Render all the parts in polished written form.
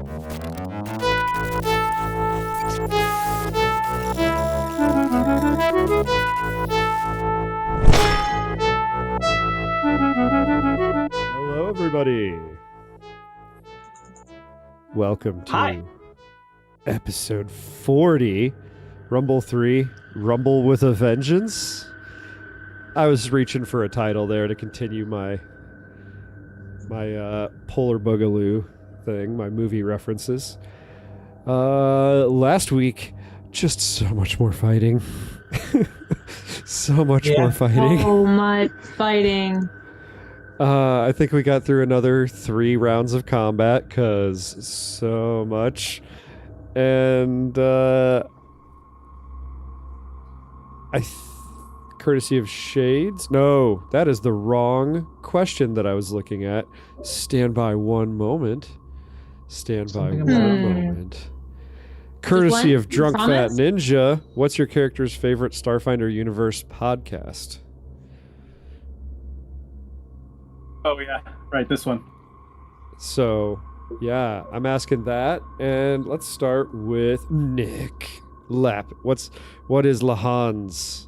Hello, everybody. Welcome to episode 40, Rumble 3, Rumble with a Vengeance. I was reaching for a title there to continue my Polar Boogaloo thing, my movie references. Last week, just so much more fighting. So much more fighting. So much fighting. I think we got through another 3 rounds of combat because so much. And courtesy of Shades? No, that is the wrong question that I was looking at. Stand by one moment. Stand by one moment. Courtesy of Drunk Fat Ninja, what's your character's favorite Starfinder Universe podcast? Oh, yeah. Right, this one. So, yeah, I'm asking that. And let's start with Nick Lapp. What is Lahan's?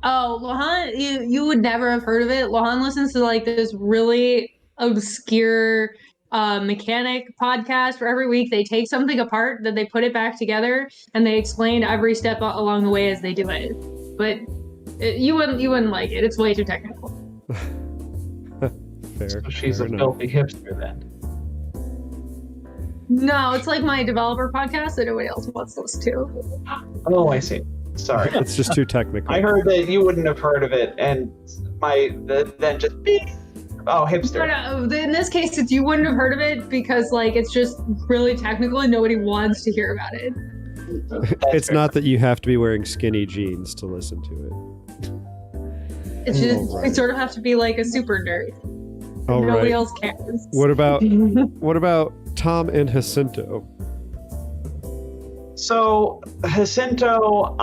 Oh, Lohan, you would never have heard of it. Lohan listens to like this really obscure mechanic podcast where every week they take something apart, then they put it back together, and they explain every step along the way as they do it. But you wouldn't like it. It's way too technical. Fair. So she's a filthy hipster then. No, it's like my developer podcast that nobody else wants to listen to. Oh, I see. Sorry. It's just too technical. I heard that you wouldn't have heard of it, and then just beep. Oh, hipster. But, in this case, it's you wouldn't have heard of it because like it's just really technical and nobody wants to hear about it. It's fair. Not that you have to be wearing skinny jeans to listen to it. It's just you sort of have to be like a super nerd. Nobody else cares. What about Tom and Jacinto? So Jacinto,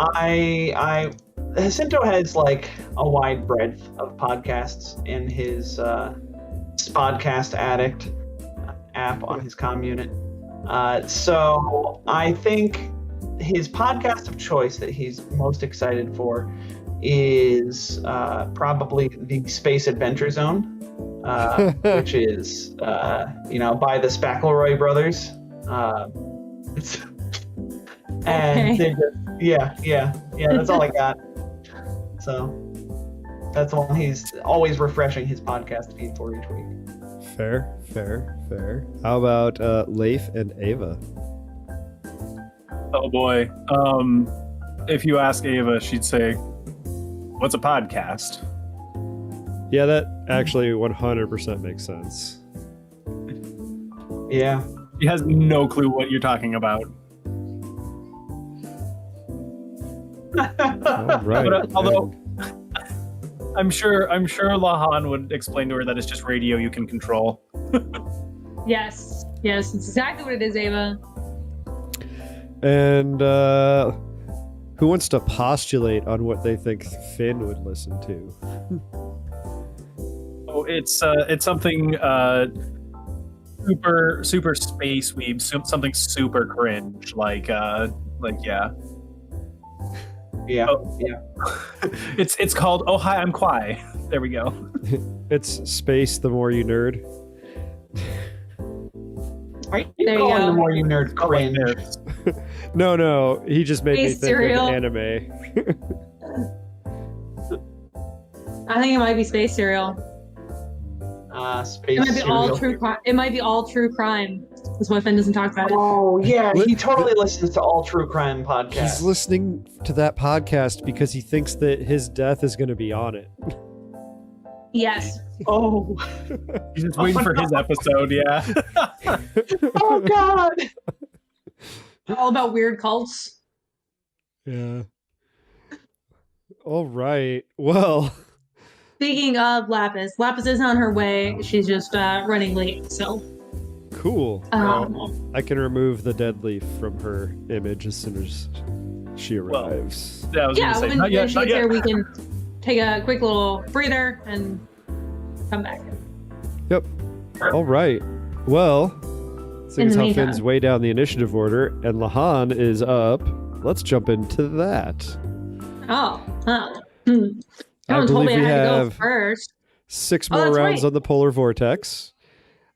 Jacinto has like a wide breadth of podcasts in his Spodcast Addict app on his comm unit. So I think his podcast of choice that he's most excited for is probably the Space Adventure Zone. Which is, by the Spackleroy brothers. And they just, that's all I got. So that's the one he's always refreshing his podcast feed for each week. Fair. How about Leif and Ava? Oh boy. If you ask Ava, she'd say, "What's a podcast?" Yeah, that actually 100% makes sense. Yeah. He has no clue what you're talking about. Right. Although I'm sure Lahan would explain to her that it's just radio you can control. Yes, it's exactly what it is, Ava. And who wants to postulate on what they think Finn would listen to? It's something super space weeb, something super cringe, like yeah. Yeah. Oh, yeah. It's called Oh Hi, I'm Kwai. There we go. It's space the more you nerd. Are you calling the more you nerd cringe? No, he just made me think cereal. of anime. I think it might be space cereal. Space it might be cereal. all true crime. It might be all true crime. That's why Finn doesn't talk about it. Oh yeah, he totally listens to all true crime podcasts. He's listening to that podcast because he thinks that his death is going to be on it. Yes. Oh. He's just waiting for his episode, yeah. Oh God. All about weird cults. Yeah. All right. Well. Speaking of Lapis is on her way. She's just running late, so. Cool. I can remove the dead leaf from her image as soon as she arrives. When she gets here, we can take a quick little breather and come back. Yep. All right. Well, Seeing In as the how meantime. Finn's way down the initiative order and Lahan is up, let's jump into that. Oh, huh. I No one told believe me I we had to go have first. 6 Oh, more that's rounds right. on the Polar Vortex.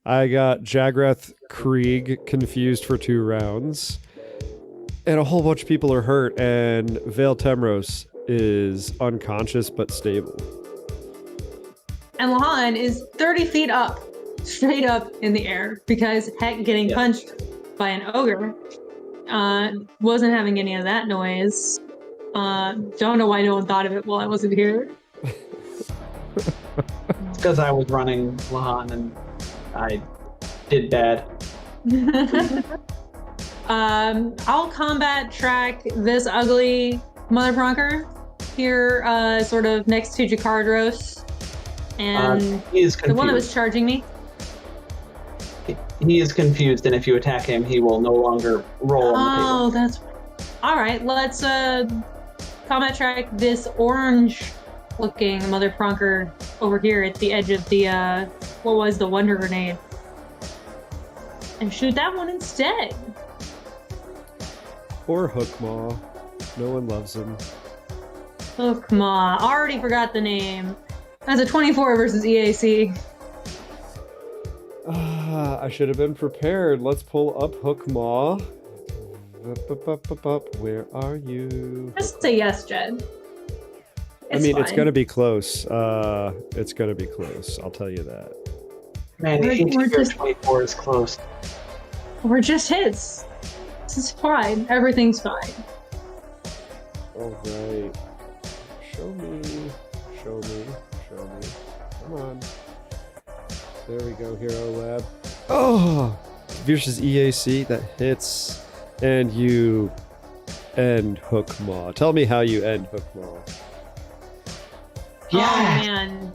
I got Jagrath Krieg confused for 2 rounds. And a whole bunch of people are hurt, and Vale Temros is unconscious but stable. And Lahan is 30 feet up, straight up in the air, because heck, getting punched by an ogre wasn't having any of that noise. Don't know why no one thought of it while I wasn't here. It's because I was running Lahan and I did bad. I'll combat track this ugly mother prunker here, sort of next to Jakardros, and He is the one that was confused. charging me. He is confused, and if you attack him, he will no longer roll on the table. Oh, that's all right. Let's combat track this orange-looking mother prunker over here at the edge of the what was the wonder grenade, and shoot that one instead. Poor Hookmaw. No one loves him. Oh, come on. Already forgot the name. That's a 24 versus EAC. I should have been prepared. Let's pull up Hookmaw. Where are you? Just say yes, Jed. It's going to be close. It's going to be close. I'll tell you that. Man, We're 18 just- 24 is close. We're just hits. This is fine. Everything's fine. All right. Show me. Show me. Show me. Come on. There we go, Hero Lab. Oh! Versus EAC, that hits. And you end Hookmaw. Tell me how you end Hookmaw. Yeah. Oh, man.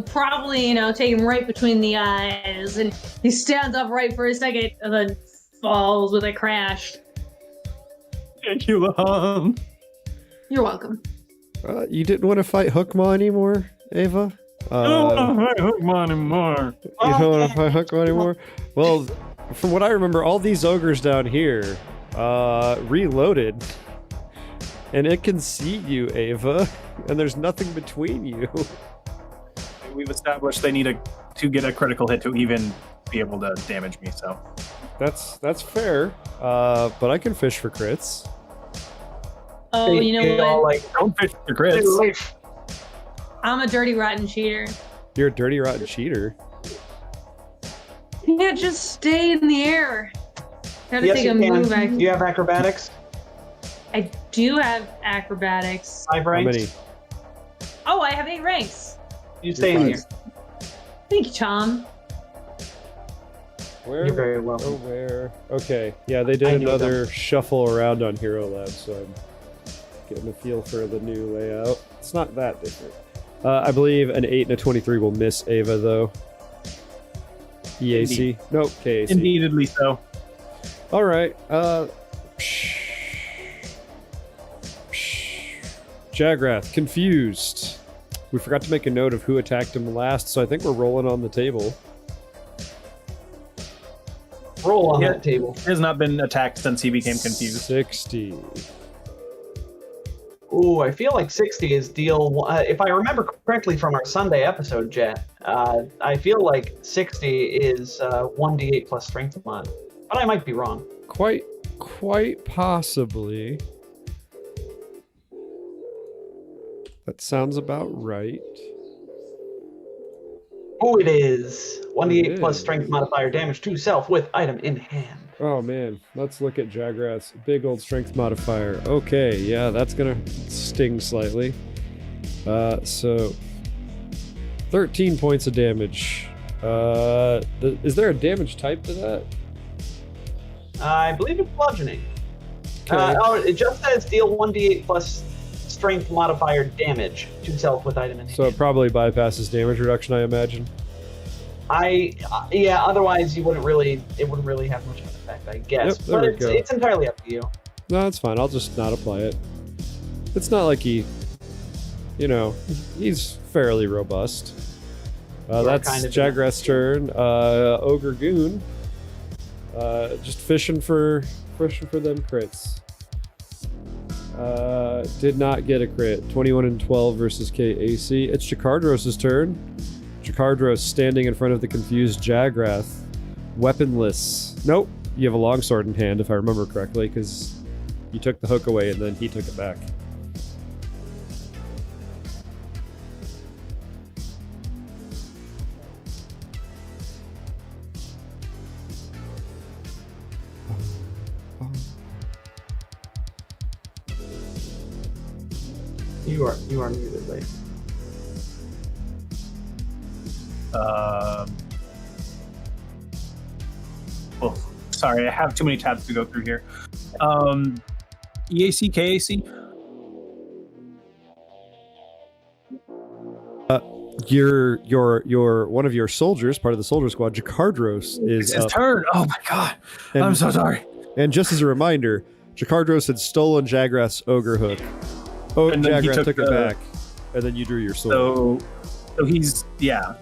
Probably, take him right between the eyes, and he stands up right for a second, and then falls with a crash. Thank you, Lahan. You're welcome. You didn't want to fight Hookmaw anymore, Ava? I don't want to fight Hookmaw anymore. You don't want to fight Hookmaw anymore? Well, from what I remember, all these ogres down here reloaded. And it can see you, Ava. And there's nothing between you. We've established they need to get a critical hit to even be able to damage me, so. That's fair. But I can fish for crits. Oh, you know They all, what? like, Don't fish for crits. I'm a dirty, rotten cheater. You're a dirty, rotten cheater. You can't just stay in the air. Gotta Yes, take you a move. can. You have acrobatics? I do have acrobatics. 5 How ranks? many? Oh, I have 8 ranks. You stay in You're here. Thank you, Tom. Where? You're very welcome. Oh, where? Okay. Yeah, they did I knew another shuffle around on Hero Lab, so I'm getting a feel for the new layout. It's not that different. I believe an 8 and a 23 will miss Ava, though. EAC? Indeed. Nope, KAC. Indeedly so. All right. Jagrath, confused. We forgot to make a note of who attacked him last, so I think we're rolling on the table. Roll on Yeah. that table. He has not been attacked since he became confused. 60. Ooh, I feel like 60 is deal. If I remember correctly from our Sunday episode, Jet, I feel like 60 is 1d8 plus strength mod. But I might be wrong. Quite possibly. That sounds about right. Oh, it is. 1d8 It plus is. strength modifier damage to self with item in hand. Oh man, let's look at Jagrath's big old strength modifier. Okay, yeah, that's gonna sting slightly. So 13 points of damage. Is there a damage type to that? I believe it's bludgeoning. Okay. It just says deal 1d8 plus strength modifier damage to self with item in hand. So it probably bypasses damage reduction, I imagine. Yeah, otherwise it wouldn't really have much of an effect, I guess. Yep, there but we go. it's entirely up to you. No, it's fine. I'll just not apply it. It's not like he's fairly robust. That's kind of Jagrath's turn. Ogre Goon. Just fishing for them crits. Did not get a crit. 21 and 12 versus KAC. It's Jakardros' turn. Jakardros standing in front of the confused Jagrath. Weaponless. Nope. You have a longsword in hand, if I remember correctly, because you took the hook away and then he took it back. You are muted, lady. Well, sorry, I have too many tabs to go through here. EAC, KAC? Your one of your soldiers, part of the soldier squad, Jakardros, is It's his up. turn. Oh my god. And- I'm so sorry. And just as a reminder, Jakardros had stolen Jagrath's ogre hook. Oh, And then he Jagrath took it the- back, and then you drew your sword. So he's, yeah.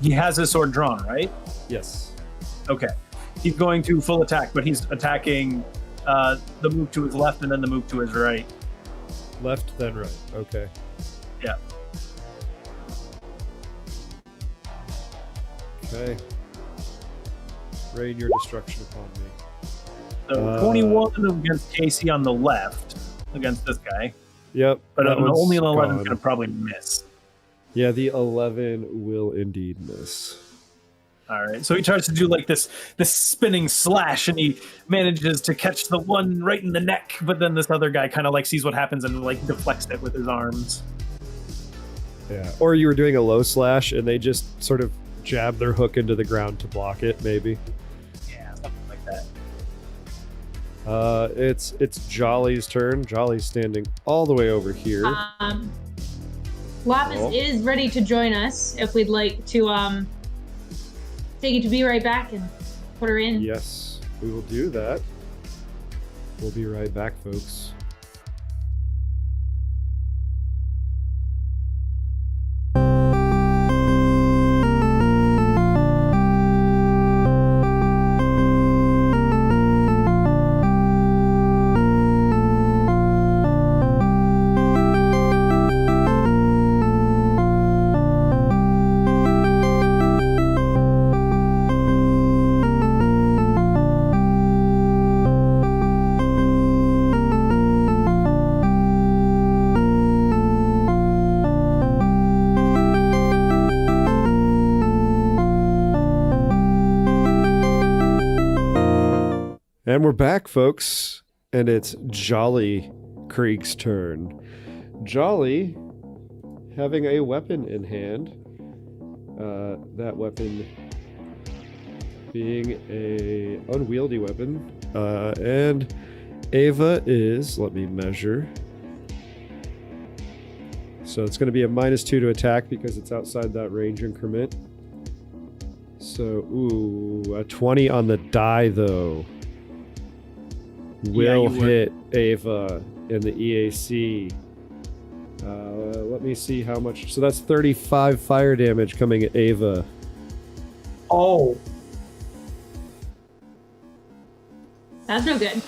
He has his sword drawn, right? Yes. Okay. He's going to full attack, but he's attacking the move to his left and then the move to his right. Left, then right. Okay. Yeah. Okay. Rain your destruction upon me. So 21 against Casey on the left against this guy. Yep. But that one's only an 11 is gone. going to probably miss. Yeah, the 11 will indeed miss. All right. So he tries to do like this spinning slash, and he manages to catch the one right in the neck. But then this other guy kind of like sees what happens and like deflects it with his arms. Yeah. Or you were doing a low slash, and they just sort of jab their hook into the ground to block it, maybe. Yeah, something like that. It's Jolly's turn. Jolly's standing all the way over here. Lapis Oh. is ready to join us if we'd like to take it to be right back and put her in. Yes, we will do that. We'll be right back, folks. And we're back, folks, and it's Jolly Krieg's turn. Jolly, having a weapon in hand, that weapon being a unwieldy weapon, and Ava is, let me measure. So it's going to be a -2 to attack because it's outside that range increment. So, ooh, a 20 on the die, though. Will you would. hit Ava in the EAC. Let me see how much. So that's 35 fire damage coming at Ava. Oh, That's no good.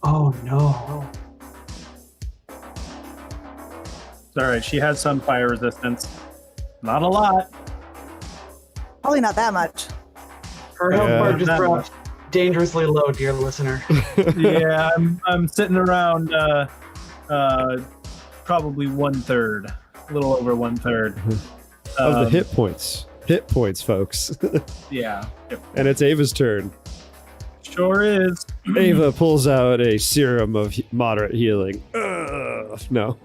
oh no. It's all right. She has some fire resistance. Not a lot. Probably not that much. Her health Yeah. bar just dropped dangerously low, dear listener. Yeah, I'm sitting around probably 1/3, a little over 1/3 Of the hit points. Hit points, folks. Yeah, And it's Ava's turn. sure is. Ava pulls out a serum of moderate healing. No.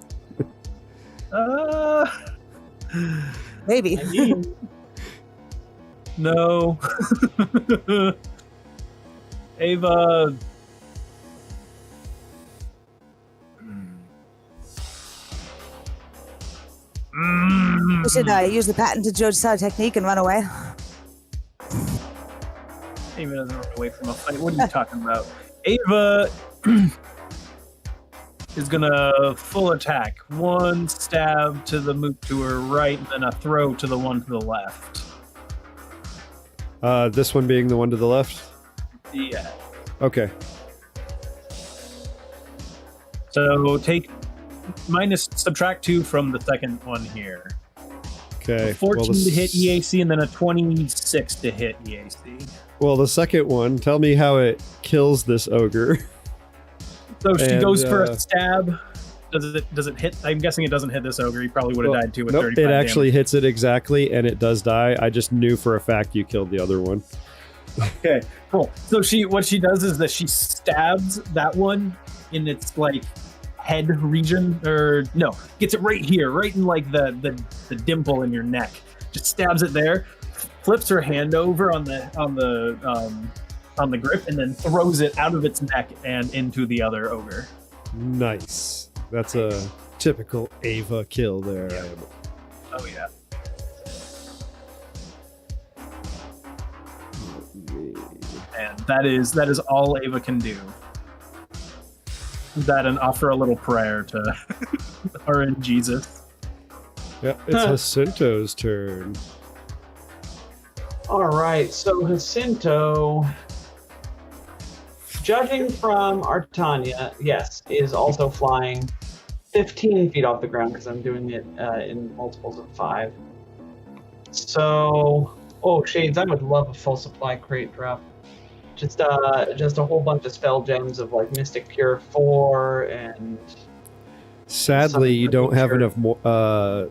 Maybe. I mean, no. Ava. We should use the patented Jojo technique and run away. Ava doesn't run away from a fight. What are you talking about? Ava is gonna full attack. One stab to the moot to her right, and then a throw to the one to the left. This one being the one to the left? Yeah. Okay. So take subtract 2 from the second one here. Okay. 14 to hit EAC and then a 26 to hit EAC. Well, the second one, tell me how it kills this ogre. So she goes for a stab. Does it hit? I'm guessing it doesn't hit this ogre. He probably would have died too with 35 it actually damage. hits it exactly, and it does die. I just knew for a fact you killed the other one. Okay, cool. So what she does is that she stabs that one in its like head region, or no, gets it right here, right in like the dimple in your neck. Just stabs it there, flips her hand over on the grip, and then throws it out of its neck and into the other ogre. Nice. That's a typical Ava kill there. Yeah. Oh yeah. And that is all Ava can do. That and offer a little prayer to her and Jesus. Yeah, it's Jacinto's turn. All right, so Jacinto, judging from Artania, yes, is also flying 15 feet off the ground because I'm doing it in multiples of 5. So, Shades, I would love a full supply crate drop. Just a whole bunch of spell gems of like Mystic Cure 4 and. Sadly, you don't have enough more. Wow,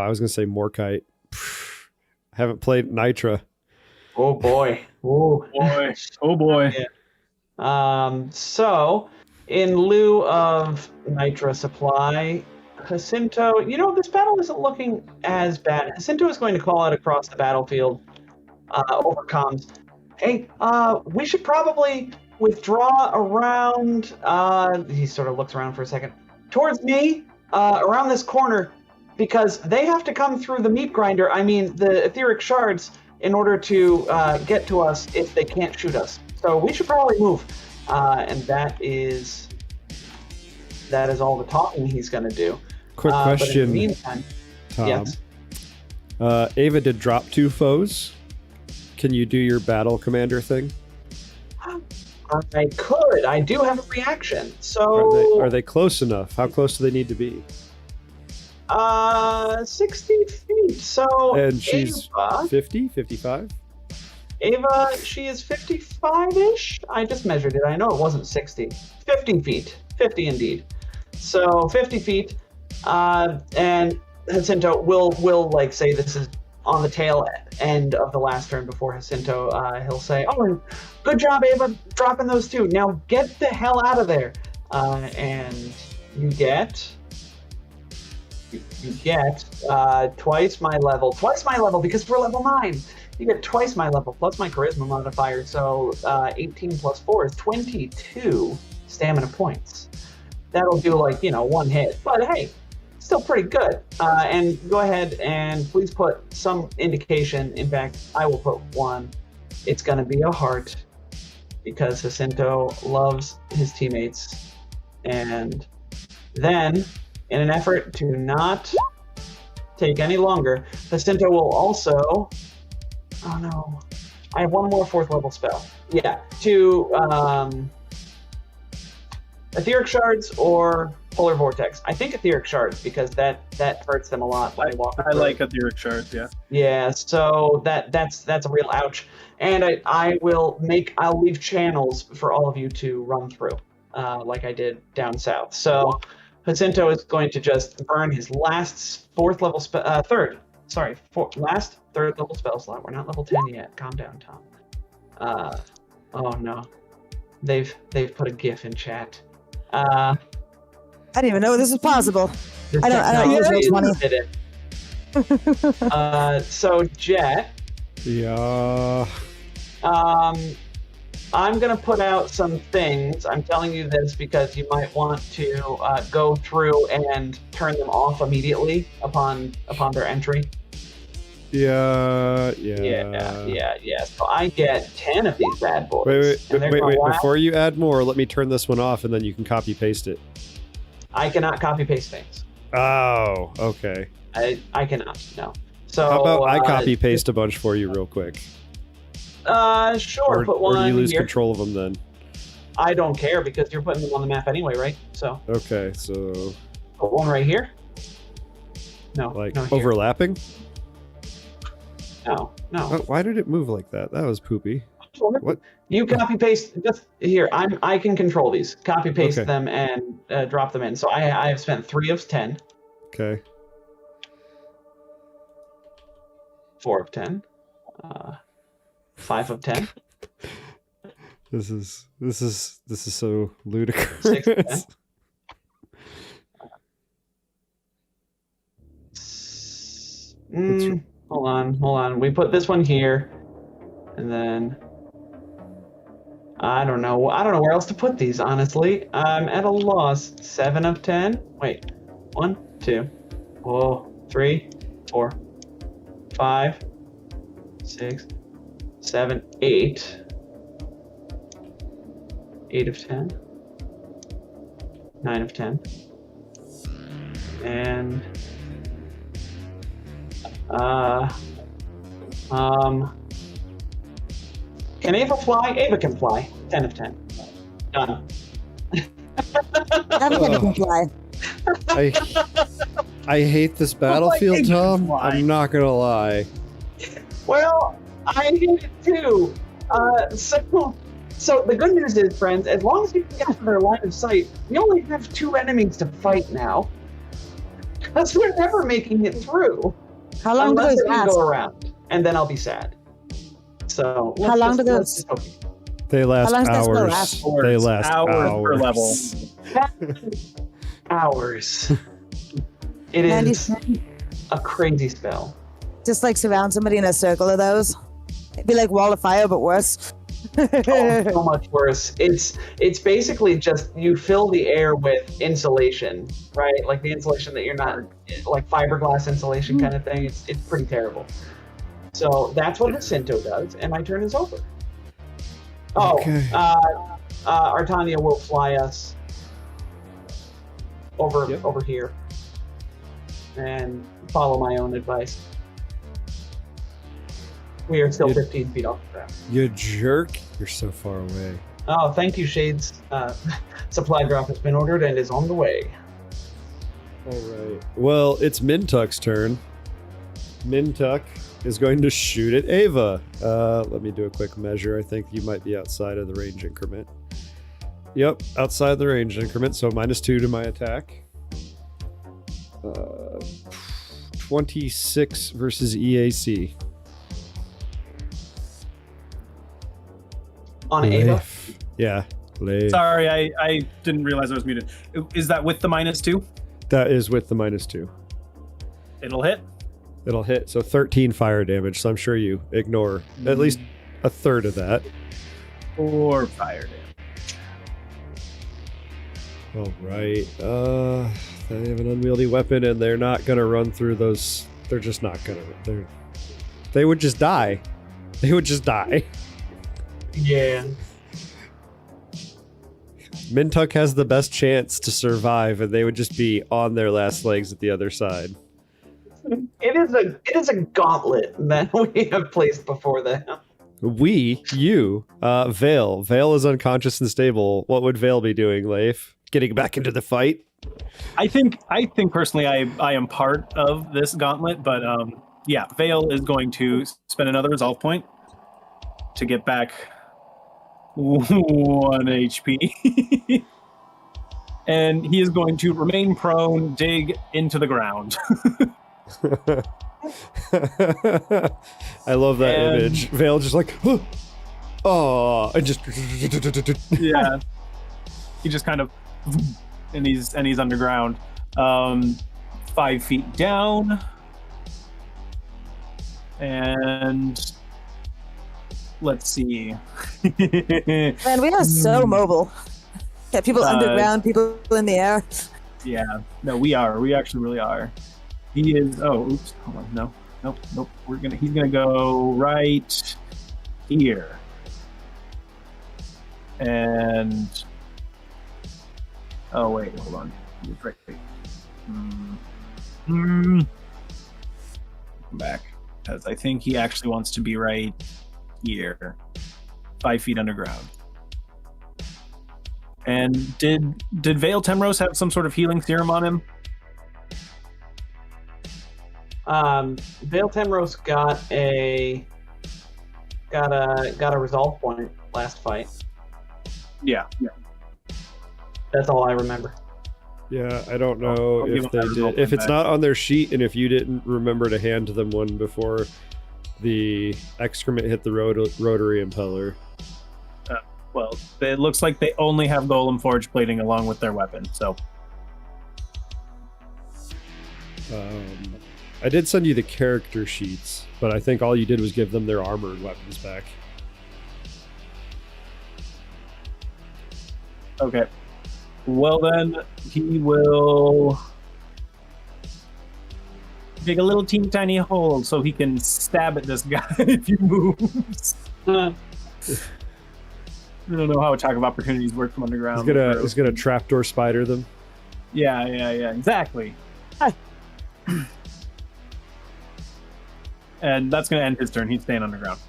I was gonna say Morkite. Haven't played Nitra. Oh boy. Oh boy. Oh boy. Yeah. So, in lieu of Nitra supply, Jacinto, this battle isn't looking as bad. Jacinto is going to call out across the battlefield over comms. Hey, we should probably withdraw around, he sort of looks around for a second, towards me, around this corner, because they have to come through the meat grinder, the etheric shards, in order to get to us if they can't shoot us. So we should probably move. And that is all the talking he's going to do. Quick question, but in the meantime, Tom. Yes. Ava did drop 2 foes. Can you do your battle commander thing? I could. I do have a reaction. So Are they close enough? How close do they need to be? 60 feet. So And she's Ava, 50, 55? Ava, she is 55-ish. I just measured it. I know it wasn't 60. 50 feet. 50 indeed. So 50 feet. And Jacinto will like say this is on the tail end of the last turn before Jacinto. He'll say, "Oh, good job, Ava, dropping those 2. Now get the hell out of there." And you get twice my level because we're level 9. You get twice my level plus my charisma modifier. So 18 plus 4 is 22 stamina points. That'll do like 1 hit, but hey, still pretty good. And go ahead and please put some indication. In fact, I will put 1. It's going to be a heart because Jacinto loves his teammates. And then, in an effort to not take any longer, Jacinto will also... Oh no. I have 1 more 4th level spell. Yeah, to Etheric Shards or Polar Vortex. I think Etheric Shards because that hurts them a lot when they walk I through. like Etheric Shards, yeah. Yeah, so that's a real ouch. And I'll leave channels for all of you to run through, like I did down south. So Jacinto is going to just burn his last 4th level last 3rd level spell slot. We're not level 10 yet. Calm down, Tom. Oh no. They've put a GIF in chat. I didn't even know this was possible. I don't use much money. So Jet. Yeah. I'm gonna put out some things. I'm telling you this because you might want to go through and turn them off immediately upon their entry. Yeah. So I get 10 of these bad boys. Wait. Before you add more, let me turn this one off, and then you can copy paste it. I cannot copy paste things. Oh, okay. I cannot. No. So How about I copy paste a bunch for you real quick? Sure. Put one or do you lose here. control of them then? I don't care because you're putting them on the map anyway, right? So. Okay, so Put one right here. No. like no, here. overlapping? No. Oh, why did it move like that? That was poopy. What? You copy paste just here. I can control these. Copy paste Okay. them and drop them in. So I have spent 3 of 10, Okay. 4 of 10, 5 of 10, This is so ludicrous. 6 of 10. Hold on. We put this one here, and then I don't know where else to put these. Honestly, I'm at a loss. 7 of 10. Wait, 1, 2, 3, 4, 5, 6, 7, 8. 8 of 10. 9 of 10. And can Ava fly? Ava can fly. 10 of 10. Done. Never gonna fly. I hate this battlefield, Ava Tom. can fly. I'm not gonna lie. Well, I hate it too. So the good news is, friends, as long as you can get to their line of sight, we only have 2 enemies to fight now. Because we're never making it through. How long do Unless those they can last? go around, and then I'll be sad. So How long do let's those- just hope. They last long does that spell hours. last? They last Hours per level. Hours. It Mandy, is a crazy spell. just like surround somebody in a circle of those. It'd be like Wall of Fire, but worse. Oh, so much worse. It's basically just you fill the air with insulation, right? Like the insulation that you're not like fiberglass insulation kind of thing. It's pretty terrible. So that's what Jacinto does, and my turn is over. Oh, Okay. Artania will fly us over here and follow my own advice. We are still 15 feet off the ground. You jerk. You're so far away. Oh, thank you, Shades. Supply drop has been ordered and is on the way. All right. Well, it's Mintuck's turn. Mintuck is going to shoot at Ava. Let me do a quick measure. I think you might be outside of the range increment. Yep, outside the range increment, so -2 to my attack. 26 versus EAC. On Ava? Leif. Yeah, Leif. Sorry, I didn't realize I was muted. Is that with the -2? That is with the -2. It'll hit. It'll hit, so 13 fire damage, so I'm sure you ignore at least a third of that. 4 fire damage. All right. They have an unwieldy weapon, and they're not gonna run through those. They're just not gonna. They would just die. They would just die. Yeah. Mintuck has the best chance to survive, and they would just be on their last legs at the other side. It is a gauntlet that we have placed before them. You, Vale. Vale is unconscious and stable. What would Vale be doing, Leif? Getting back into the fight? I think personally I am part of this gauntlet, but yeah, Vale is going to spend another resolve point to get back 1 HP. And he is going to remain prone, dig into the ground. I love that And- image. Vale just like, oh, and just Yeah. He just kind of and he's underground. 5 feet down. And let's see. Man, we are so mobile. Yeah, people underground, people in the air. Yeah, no, we are. We actually really are. He is. Oh, oops. Hold on. No, nope. He's gonna go right here, and oh wait, hold on. Right. Come back, because I think he actually wants to be right here, 5 feet underground. And did Vale Temros have some sort of healing serum on him? Vale Temros got a resolve point last fight. Yeah. That's all I remember. Yeah, I don't know I'll give if them they that did. result If it's back. not on their sheet, and if you didn't remember to hand them one before the excrement hit the rotary impeller. Well, it looks like they only have Golem Forge plating along with their weapon, so... I did send you the character sheets, but I think all you did was give them their armored weapons back. Okay. Well then, he will dig a little teeny tiny hole so he can stab at this guy if he moves. I don't know how attack of opportunities work from underground. He's gonna trapdoor spider them. Yeah, exactly. And that's gonna end his turn. He's staying underground.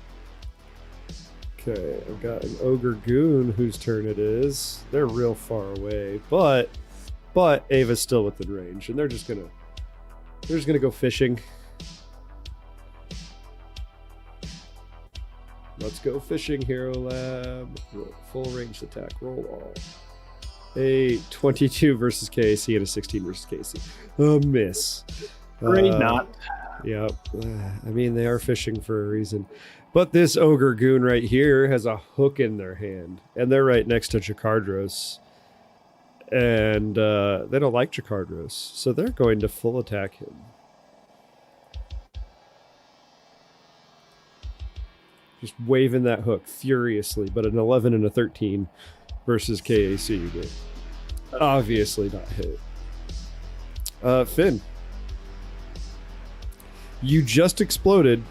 Okay, I've got an ogre goon whose turn it is. They're real far away, but Ava's still within range, and they're just gonna go fishing. Let's go fishing, Hero Lab. Full ranged attack. Roll all. A 22 versus KC and a 16 versus KC. A miss. Great, not. Yep. I mean, they are fishing for a reason. But this ogre goon right here has a hook in their hand, and they're right next to Jakardros. And they don't like Jakardros, so they're going to full attack him. Just waving that hook furiously, but an 11 and a 13 versus KAC. But obviously not hit. Finn. You just exploded,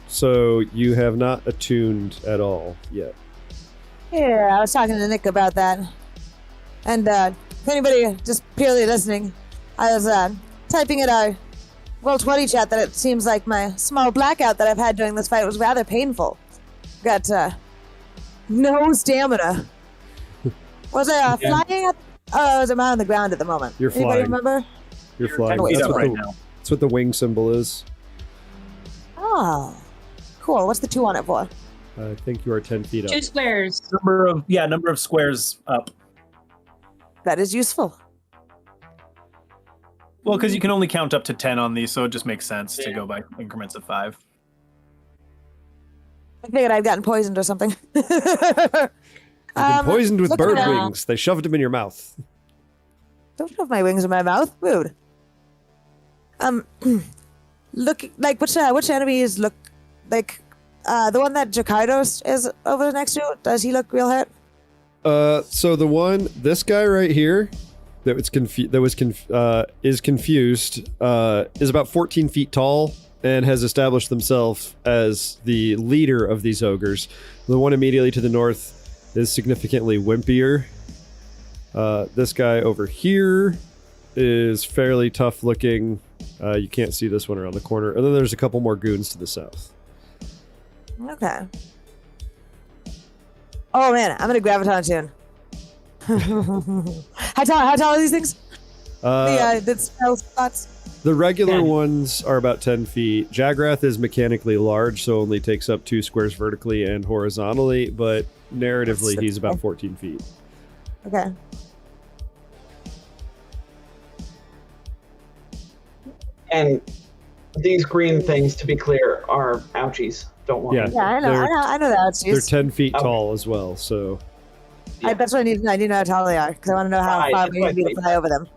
so you have not attuned at all yet. Yeah, I was talking to Nick about that. And if anybody just purely listening, I was typing at our Roll20 chat that it seems like my small blackout that I've had during this fight was rather painful. Got no stamina. Was I flying? I was on the ground at the moment. You're Anybody flying. remember? You're flying. He's That's up what, right the, now. that's what the wing symbol is. Oh, cool. What's the 2 on it for? I think you are 10 feet up. 2 squares. Number of squares up. That is useful. Well, because you can only count up to 10 on these, so it just makes sense to go by increments of 5. I figured I'd gotten poisoned or something. You've been poisoned with looking bird at- wings. They shoved them in your mouth. Don't shove my wings in my mouth. Rude. Look like which enemies look like the one that Jakardos is over next to. Does he look real hurt? So this guy right here, is confused, is about 14 feet tall and has established themselves as the leader of these ogres. The one immediately to the north is significantly wimpier. This guy over here is fairly tough looking. You can't see this one around the corner. And then there's a couple more goons to the south. Okay. Oh man, I'm gonna graviton tune. How tall are these things? The spell spots. The regular 10. ones are about 10 feet. Jagrath is mechanically large, so only takes up 2 squares vertically and horizontally, but narratively he's about 14 feet. Okay. And these green things, to be clear, are ouchies. Don't want Yeah. them. Yeah, I know that. They're It's 10 feet Okay. tall as well, so... that's what I need to know. I need to know how tall they are because I want to know how Right, far that's we need to be right. to fly over them.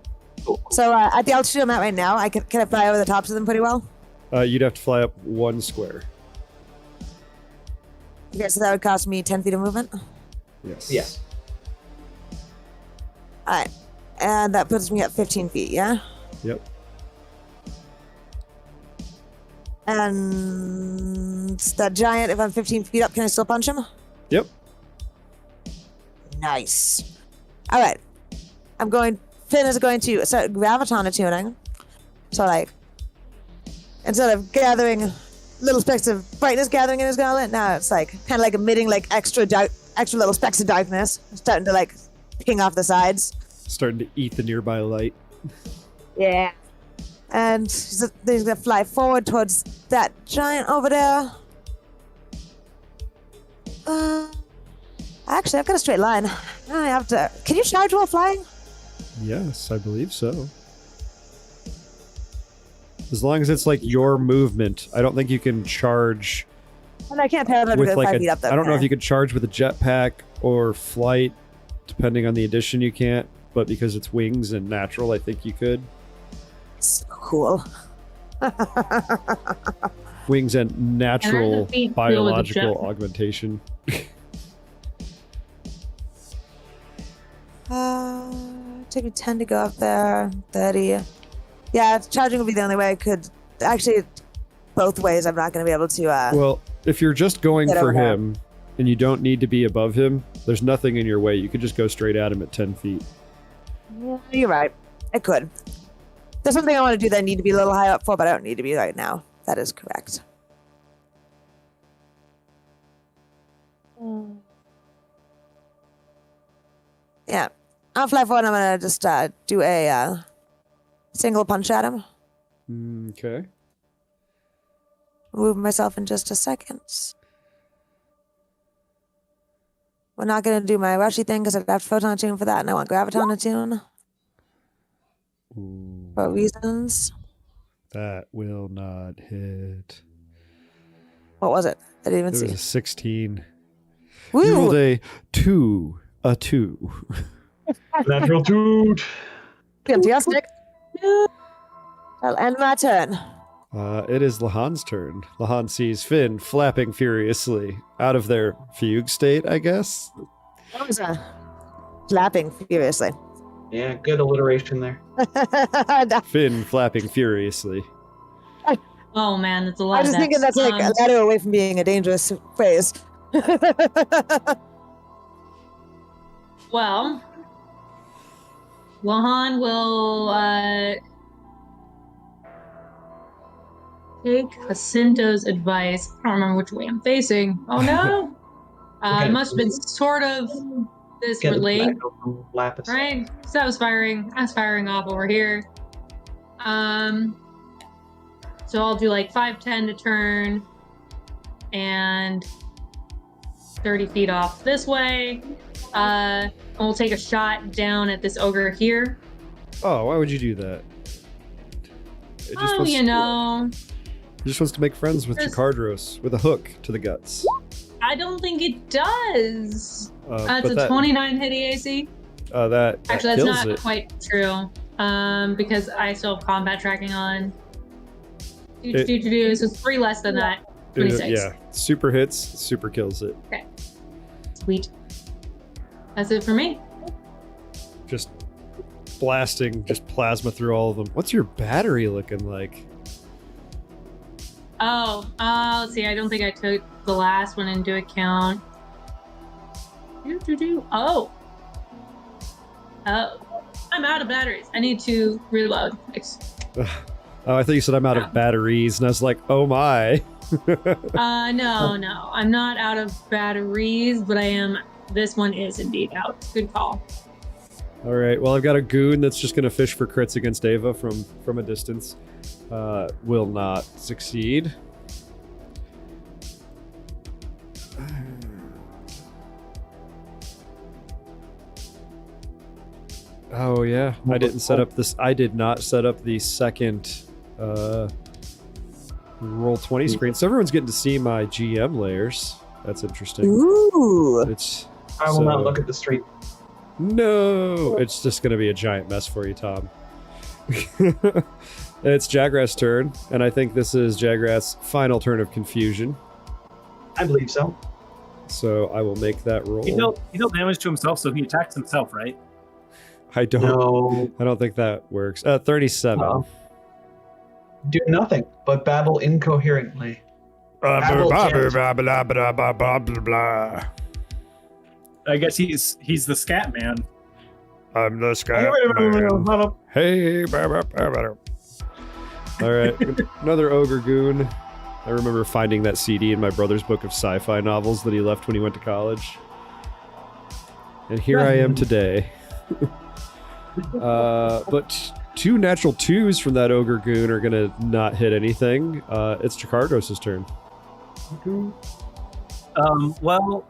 Cool. So at the altitude I'm at right now, can I fly over the tops of them pretty well? You'd have to fly up 1 square. Okay, so that would cost me 10 feet of movement. Yes. Yes. All right, and that puts me at 15 feet. Yeah. Yep. And that giant, if I'm 15 feet up, can I still punch him? Yep. Nice. All right. I'm going Finn is going to start graviton attuning. So, like, instead of gathering little specks of brightness gathering in his gauntlet, now it's like kind of like emitting like extra little specks of darkness, starting to like ping off the sides. Starting to eat the nearby light. Yeah. And he's gonna fly forward towards that giant over there. Actually, I've got a straight line. I have to. Can you charge while flying? Yes, I believe so. As long as it's like your movement, I don't think you can charge And I can't parallel to with go like 5 feet up though. I don't know if you could charge with a jetpack or flight, depending on the edition. You can't, but because it's wings and natural, I think you could. So cool. Wings and natural feet feel with the biological jetpack. augmentation. Take me 10 to go up there. 30. Yeah, charging would be the only way I could. Actually, both ways I'm not going to be able to. Well, if you're just going Get for over there. him and you don't need to be above him, there's nothing in your way. You could just go straight at him at 10 feet. Yeah, you're right. I could. There's something I want to do that I need to be a little high up for, but I don't need to be right now. That is correct. Yeah. I'll fly forward and I'm going to just do a single punch at him. Okay. Move myself in just a second. We're not going to do my rushy thing because I've got photon tune for that and I want graviton attune Ooh, for reasons. that will not hit. What was it? I didn't It even was see. a 16. You rolled Woo! a 2. A 2. Natural dude. Fantastic. I'll end my turn. It is Lahan's turn. Lahan sees Finn flapping furiously out of their fugue state, I guess. That was flapping furiously. Yeah, good alliteration there. Finn flapping furiously. Oh man, that's a I lot. was just thinking that's like a ladder away from being a dangerous phrase. Well, Lahan will take Jacinto's advice. I don't remember which way I'm facing. Oh no! Okay. It must have been sort of this Get relay, it back from Lapis. right? So I was firing off over here. So I'll do like 5-10 to turn, and 30 feet off this way. And we'll take a shot down at this ogre here. Oh, why would you do that? It Oh, wants- you know, He just wants to make friends with Just- Chikardros with a hook to the guts. I don't think it does. But It's a 29 hit EAC. That Actually, that's kills not it. quite true. Because I still have combat tracking on. So it's 3 less than that. 26. Yeah, super hits, super kills it. Sweet. That's it for me. Just blasting, just plasma through all of them. What's your battery looking like? Oh, let's see. I don't think I took the last one into account. Oh. I'm out of batteries. I need to reload. Oh, I thought you said I'm out of batteries, and I was like, oh my. No. I'm not out of batteries, but I am. This one is indeed out. Good call. All right, well, I've got a goon that's just going to fish for crits against Ava from a distance. Will not succeed. Oh yeah, I didn't set up this. I did not set up the second roll 20 screen. So everyone's getting to see my GM layers. That's interesting. Ooh. It's I will not so- look at the street. No, it's just going to be a giant mess for you, Tom. It's Jagrath's turn, and I think this is Jagrath's final turn of confusion. I believe so. So I will make that roll. He dealt damage to himself, so he attacks himself, right? I don't. No, I don't think that works. 37. Uh-oh. Do nothing but babble incoherently. Babble chant. I guess he's the scat man. I'm the scat man. Hey, all right, another ogre goon. I remember finding that CD in my brother's book of sci-fi novels that he left when he went to college. And here I am today. But 2 natural 2s from that ogre goon are gonna not hit anything. It's Jakardos' turn. Well,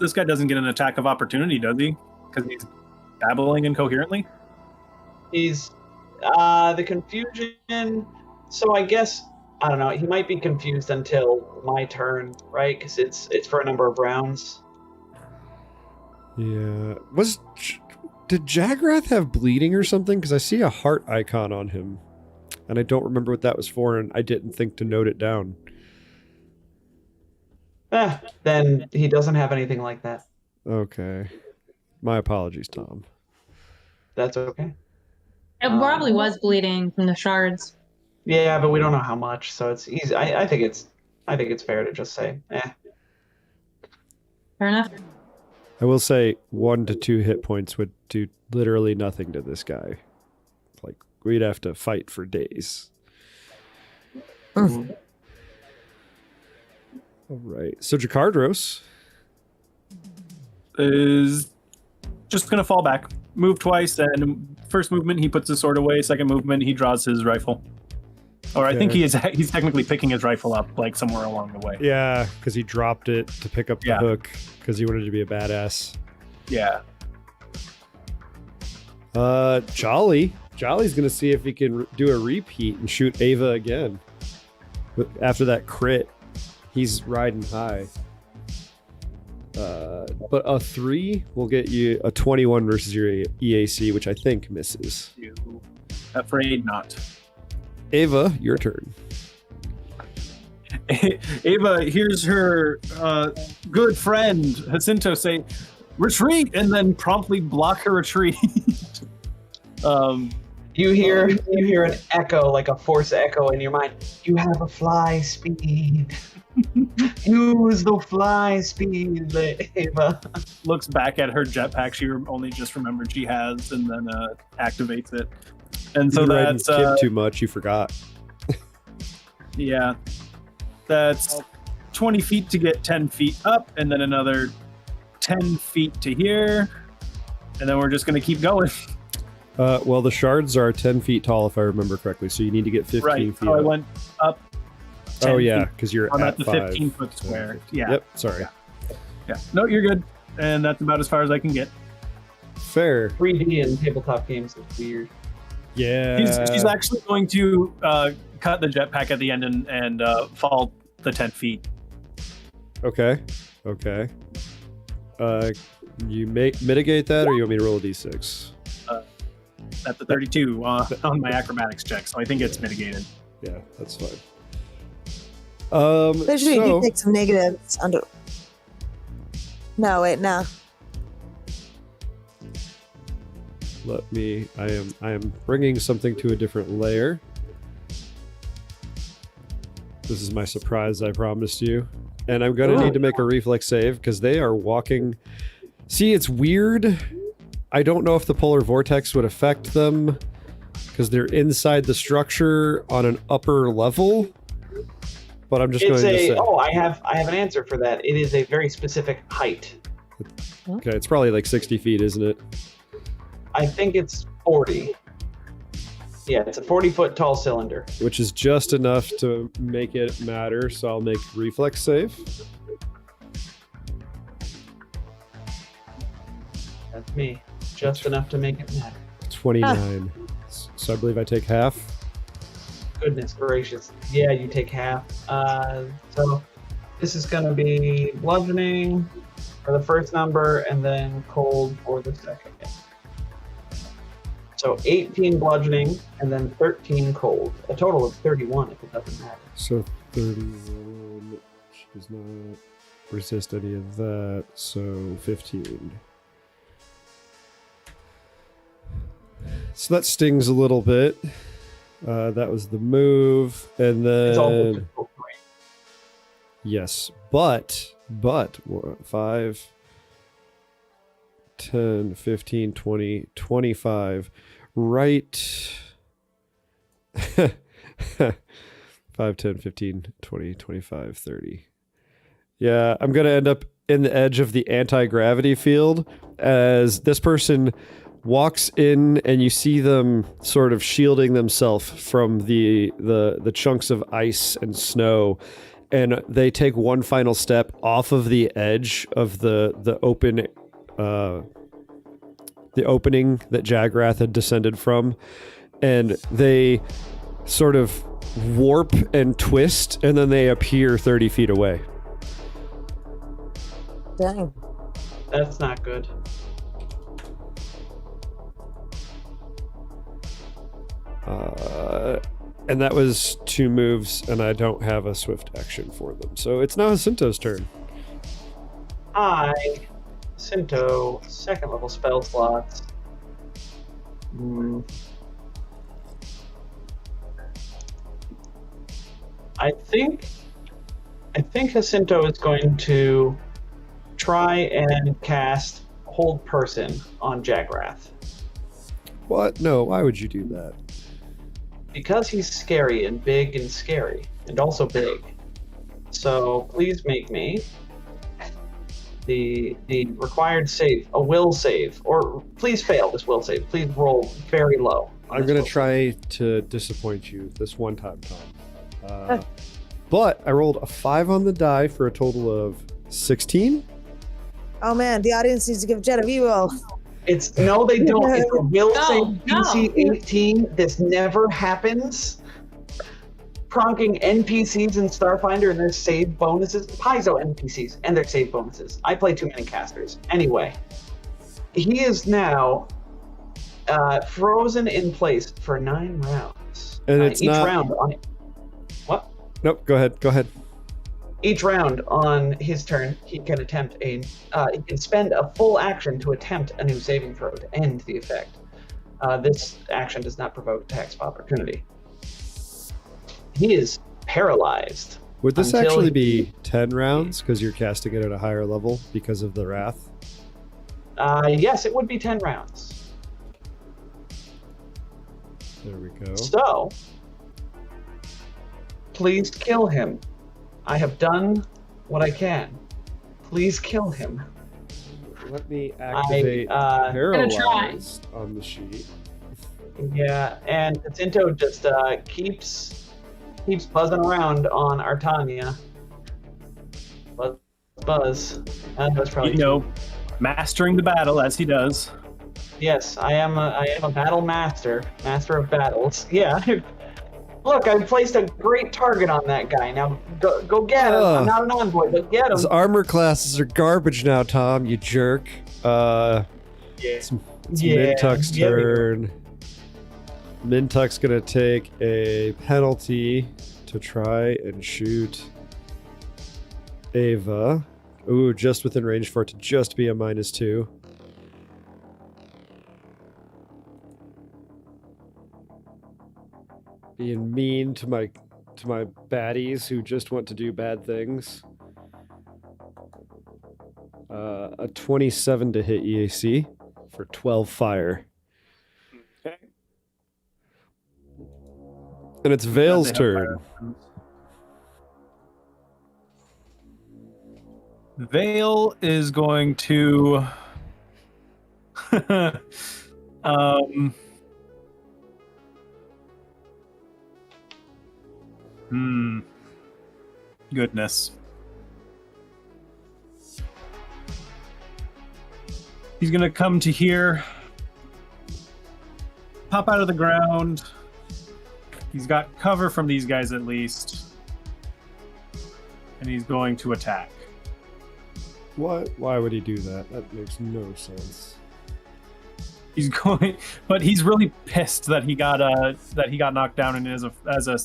this guy doesn't get an attack of opportunity, does he? Because he's babbling incoherently? He's the confusion. So I guess I don't know. He might be confused until my turn, right? Because it's for a number of rounds. Yeah. Did Jagrath have bleeding or something? Because I see a heart icon on him. And I don't remember what that was for, and I didn't think to note it down. Then he doesn't have anything like that. Okay. My apologies, Tom. That's okay. It probably was bleeding from the shards. Yeah, but we don't know how much, so it's easy. I think it's fair to just say, Fair enough. I will say 1 to 2 hit points would do literally nothing to this guy. Like, we'd have to fight for days. All right. So Jakardros is just going to fall back, move twice, and first movement he puts his sword away, second movement he draws his rifle. Or I think he's technically picking his rifle up like somewhere along the way. Yeah, because he dropped it to pick up the hook because he wanted to be a badass. Yeah. Jolly's gonna see if he can do a repeat and shoot Ava again. But after that crit, he's riding high. But a 3 will get you a 21 versus your EAC, which I think misses. Afraid not. Ava, your turn. Ava hears her good friend Jacinto say, "Retreat," and then promptly block her retreat. You hear an echo, like a force echo in your mind. You have a fly speed. Use the fly speed, Ava. Looks back at her jetpack she only just remembered she has, and then activates it. And so that's Kid too much. You forgot. Yeah, that's 20 feet to get 10 feet up, and then another 10 feet to here, and then we're just going to keep going. Well, the shards are 10 feet tall, if I remember correctly, so you need to get 15 right. feet So up. I went up 10 oh, yeah, feet. because you're I'm at the 5. 15-foot square. Yeah. Yep, sorry. Yeah. No, you're good. And that's about as far as I can get. Fair. 3D in tabletop games is weird. Yeah. She's actually going to cut the jetpack at the end and fall the 10 feet. Okay. You mitigate that, or you want me to roll a d6? That's a 32 on my acrobatics check, so I think it's mitigated. Yeah, that's fine. Usually you take some negatives under. No, wait, no. Let me. I am bringing something to a different layer. This is my surprise I promised you, and I'm gonna need to make a reflex save because they are walking. See, it's weird. I don't know if the polar vortex would affect them because they're inside the structure on an upper level. But I'm just going to say. Oh, I have an answer for that. It is a very specific height. Okay, it's probably like 60 feet, isn't it? I think it's 40. Yeah, it's a 40-foot tall cylinder. Which is just enough to make it matter, so I'll make reflex save. That's me. Just enough to make it matter. 29. So I believe I take half. Goodness gracious. Yeah, you take half. So this is going to be bludgeoning for the first number and then cold for the second. So 18 bludgeoning and then 13 cold. A total of 31 if it doesn't matter. So 31. She does not resist any of that. So 15. So that stings a little bit. That was the move, and It's all then difficult terrain. yes, but 5, 10, 15, 20, 25. Right. 5, 10, 15, 20, 25, 30. Yeah, I'm going to end up in the edge of the anti-gravity field as this person walks in, and you see them sort of shielding themselves from the chunks of ice and snow, and they take one final step off of the edge of the opening that Jagrath had descended from, and they sort of warp and twist, and then they appear 30 feet away. Dang. That's not good. And that was 2 moves, and I don't have a swift action for them. So it's now Jacinto's turn. Jacinto, 2nd level spell slots. I think Jacinto is going to try and cast Hold Person on Jagrath. What? No, why would you do that? Because he's scary and big and scary, and also big. So please make me the required save, a will save, or please fail this will save. Please roll very low. I'm going to try to disappoint you this one time, Tom. But I rolled a 5 on the die for a total of 16. Oh man, the audience needs to give Jet a reroll. It's no, they don't. It's a will No, save DC 18. This never happens. Pronking NPCs in Starfinder and their save bonuses. Paizo NPCs and their save bonuses. I play too many casters. Anyway, he is now frozen in place for 9 rounds. And it's each not... round on what? Nope, go ahead. Each round on his turn, he can attempt he can spend a full action to attempt a new saving throw to end the effect. This action does not provoke attacks of opportunity. He is paralyzed. Would this actually be 10 rounds because you're casting it at a higher level because of the wrath? Yes, it would be 10 rounds. There we go. So, please kill him. I have done what I can. Please kill him. Let me activate paralyzed on the sheet. Yeah, and Jacinto just keeps buzzing around on Artania. Buzz. That's probably mastering the battle as he does. Yes, I am a battle master of battles. Yeah. Look, I placed a great target on that guy. Now go get him. I'm not an envoy, but get him. His armor classes are garbage now, Tom, you jerk. It's Mintuck's turn. Mintuck's gonna take a penalty to try and shoot Ava. Ooh, just within range for it to just be a -2. Being mean to my baddies who just want to do bad things. A 27 to hit EAC for 12 fire. Okay. And it's Vale's turn. Vale is going to goodness. He's gonna come to here, pop out of the ground. He's got cover from these guys at least. And he's going to attack. What? Why would he do that? That makes no sense. He's going, but he's really pissed that he got knocked down, and as a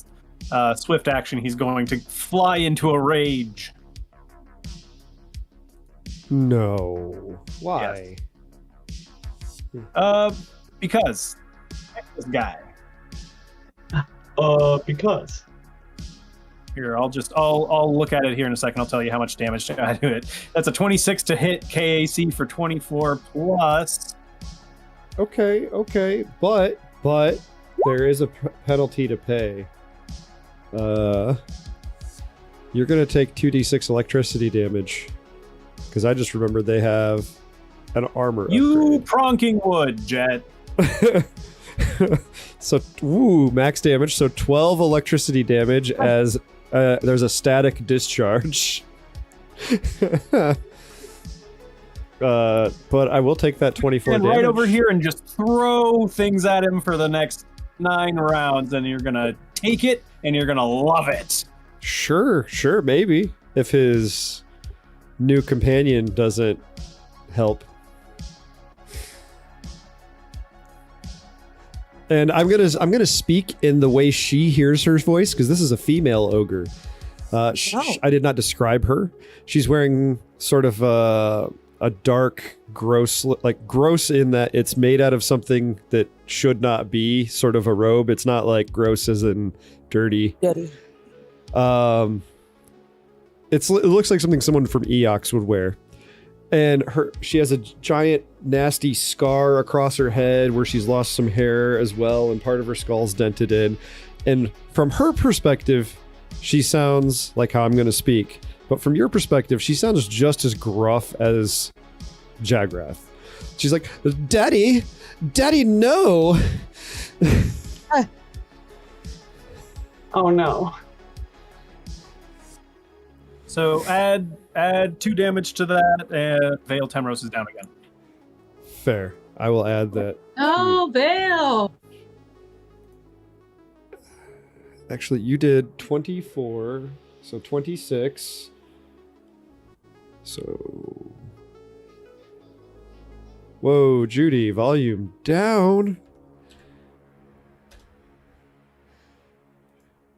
swift action, he's going to fly into a rage. No. Why? Yes. Because this guy. Because Here, I'll look at it here in a second. I'll tell you how much damage I do it. That's a 26 to hit KAC for 24 plus. Okay, but there is a penalty to pay. You're gonna take 2d6 electricity damage because I just remembered they have an armor. You pronking wood, Jet. So, max damage. So 12 electricity damage as there's a static discharge. But I will take that 24 And damage. right over here and just throw things at him for the next 9 rounds, and you're gonna take it and you're gonna love it. Sure, maybe. If his new companion doesn't help. And I'm gonna speak in the way she hears her voice, because this is a female ogre. I did not describe her. She's wearing sort of a dark, gross in that it's made out of something that should not be, sort of a robe. It's not like gross as in dirty. Dirty. It looks like something someone from Eox would wear. And she has a giant, nasty scar across her head where she's lost some hair as well, and part of her skull's dented in. And from her perspective, she sounds like how I'm going to speak. But from your perspective, she sounds just as gruff as Jagrath. She's like, Daddy, no! Oh no. So add 2 damage to that, and Vale Temros is down again. Fair. I will add that. Oh, Vale! Actually, you did 24, so 26. So... Whoa, Judy, volume down.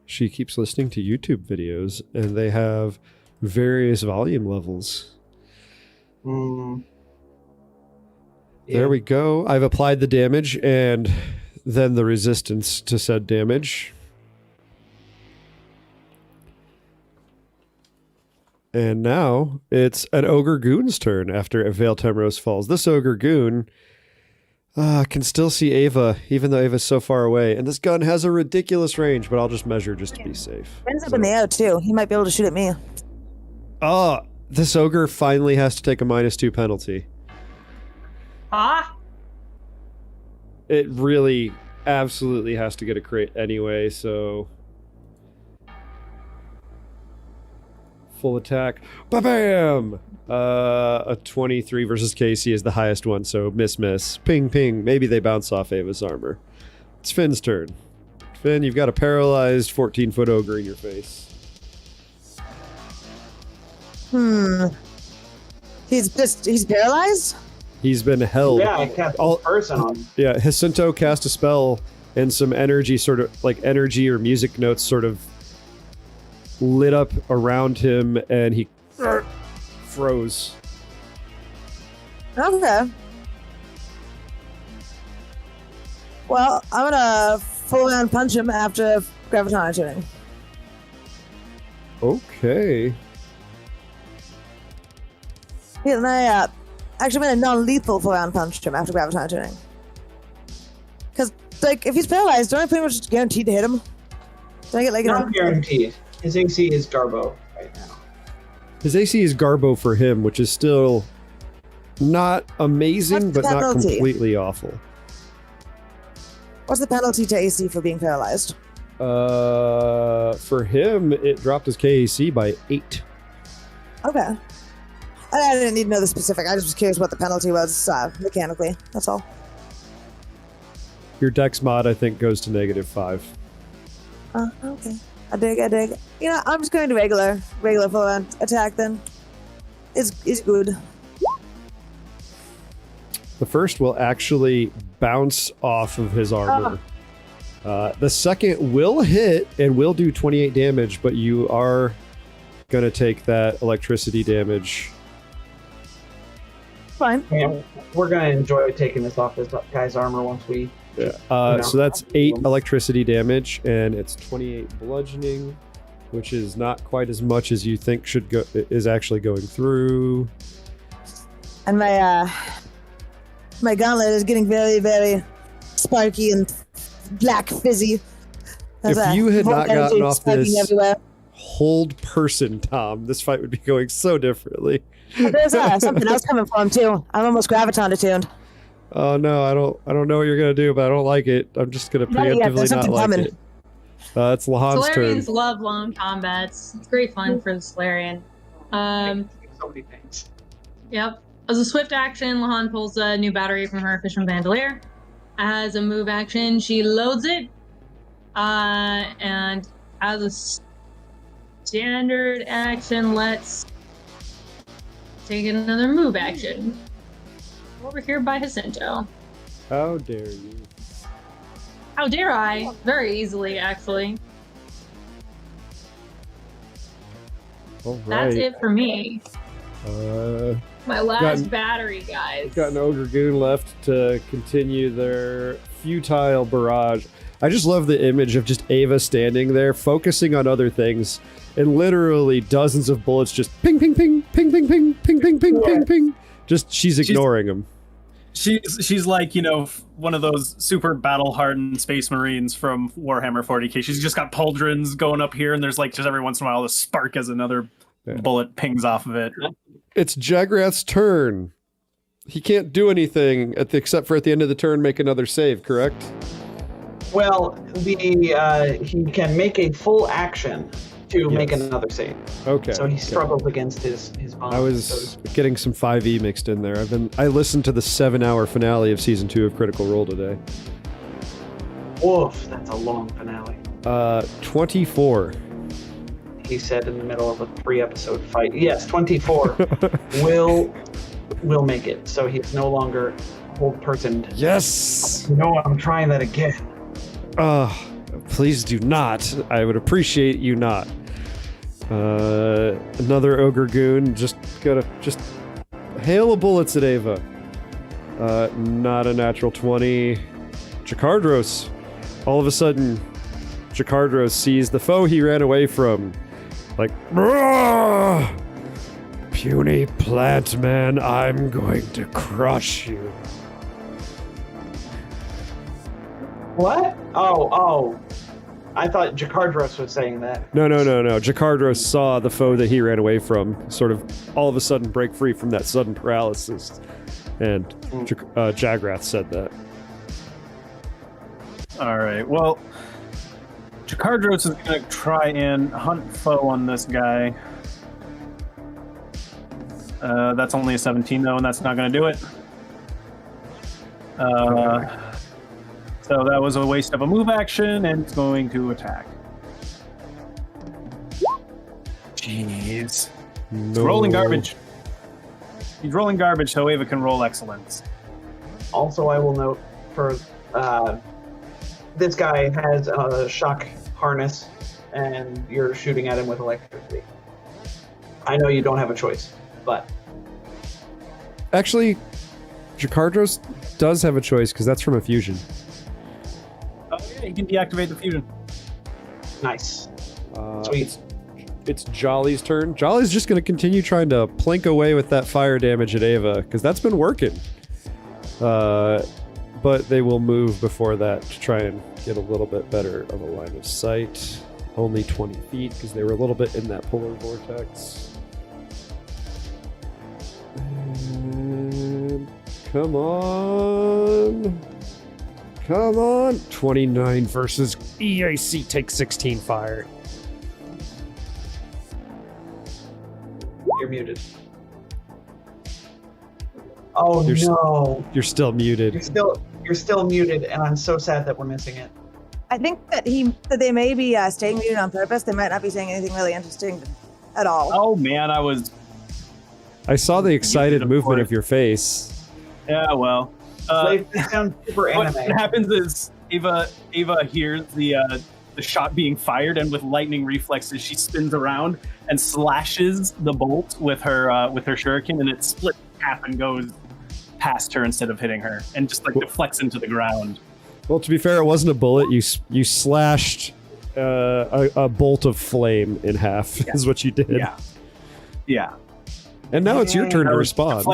She keeps listening to YouTube videos, and they have various volume levels. Yeah. There we go. I've applied the damage and then the resistance to said damage. And now it's an Ogre Goon's turn after Vale Temros falls. This Ogre Goon can still see Ava, even though Ava's so far away. And this gun has a ridiculous range, but I'll just measure just to be safe. Ends up in the air, too. He might be able to shoot at me. This Ogre finally has to take a -2 penalty. Ah! It really absolutely has to get a crit anyway, so... Full attack. Ba-bam! A 23 versus Casey is the highest one, so miss. Ping, ping. Maybe they bounce off Ava's armor. It's Finn's turn. Finn, you've got a paralyzed 14-foot ogre in your face. He's paralyzed? He's been held. Yeah, I cast a person on him. Yeah, Jacinto cast a spell, and some energy, sort of like energy or music notes, sort of lit up around him, and he froze. Okay. Well, I'm gonna full round punch him after Gravitonic tuning. Okay. Yeah, and I actually made a non-lethal full round punch him after Gravitonic tuning. Because, like, if he's paralyzed, don't I pretty much guaranteed to hit him? Do I get like Not guaranteed. His AC is Garbo right now. His AC is Garbo for him, which is still not amazing, but not penalty? completely awful. What's the penalty to AC for being paralyzed? For him, it dropped his KAC by 8. Okay. I didn't need to know the specific. I just was curious what the penalty was mechanically. That's all. Your dex mod, I think, goes to -5. Okay. I dig. You know, I'm just going to regular full round attack then. It's good. The first will actually bounce off of his armor. The second will hit and will do 28 damage, but you are going to take that electricity damage. Fine. Yeah, we're gonna enjoy taking this off this guy's armor once we. So that's 8 electricity damage, and it's 28 bludgeoning. which is not quite as much as you think is actually going through. And my gauntlet is getting very, very sparky and black fizzy. If you had not gotten off this everywhere. hold person, Tom, this fight would be going so differently. But there's something else coming for him too. I'm almost graviton attuned. Oh no, I don't know what you're gonna do, but I don't like it. I'm just gonna preemptively not like it. It's Lahan's turn. Solarians love long combats. It's great fun for the Solarian. So many things. Yep. As a swift action, Lahan pulls a new battery from her Fisherman Bandolier. As a move action, she loads it. And as a standard action, let's take another move action. Over here by Jacinto. How dare you? How dare I? Very easily, actually. All right. That's it for me. My last got- battery, guys. We've got an Ogre Goon left to continue their futile barrage. I just love the image of just Ava standing there, focusing on other things, and literally dozens of bullets just ping, ping, ping, ping, ping, ping, ping, ping, ping, ping, ping. Just she's ignoring them. She's like, one of those super battle-hardened space marines from Warhammer 40k. She's just got pauldrons going up here, and there's like just every once in a while a spark as another bullet pings off of it. It's Jagrath's turn. He can't do anything except for at the end of the turn make another save, correct? Well, he can make a full action to make another save. Okay. So he struggles against his bond. I was getting some 5e mixed in there. I listened to the 7-hour finale of season 2 of Critical Role today. Woof, that's a long finale. 24. He said in the middle of a 3-episode fight. Yes, 24 will make it. So he's no longer hold personed. Yes. No, I'm trying that again. Please do not. I would appreciate you not. Another Ogre Goon. Just hail of bullets at Ava. Not a natural 20. Jakardros. All of a sudden, Jakardros sees the foe he ran away from. Like, puny plant man, I'm going to crush you. What? Oh. I thought Jakardros was saying that. No. Jakardros saw the foe that he ran away from sort of all of a sudden break free from that sudden paralysis. And Jagrath said that. All right. Well, Jakardros is going to try and hunt foe on this guy. That's only a 17, though, and that's not going to do it. So that was a waste of a move action, and it's going to attack. Jeez. No. He's rolling garbage. He's rolling garbage, so Ava can roll excellence. Also, I will note for this guy has a shock harness, and you're shooting at him with electricity. I know you don't have a choice, but... Actually, Jakardros does have a choice, because that's from a fusion. Oh yeah, you can deactivate the fusion. Nice. Sweet. It's Jolly's turn. Jolly's just going to continue trying to plink away with that fire damage at Ava, because that's been working. But they will move before that to try and get a little bit better of a line of sight. Only 20 feet, because they were a little bit in that polar vortex. And come on. 29 versus EAC takes 16 fire. You're muted. Oh no! You're still muted. You're still muted, and I'm so sad that we're missing it. I think that they may be staying muted on purpose. They might not be saying anything really interesting at all. Oh man, I saw the excited Muted, of movement course. of your face. Yeah, well. They sound super What anime. happens is Ava hears the shot being fired, and with lightning reflexes, she spins around and slashes the bolt with her shuriken, and it splits in half and goes past her instead of hitting her, and just like deflects into the ground. Well, to be fair, it wasn't a bullet. You slashed a bolt of flame in half. Is what you did. Yeah. And now it's your turn to respond.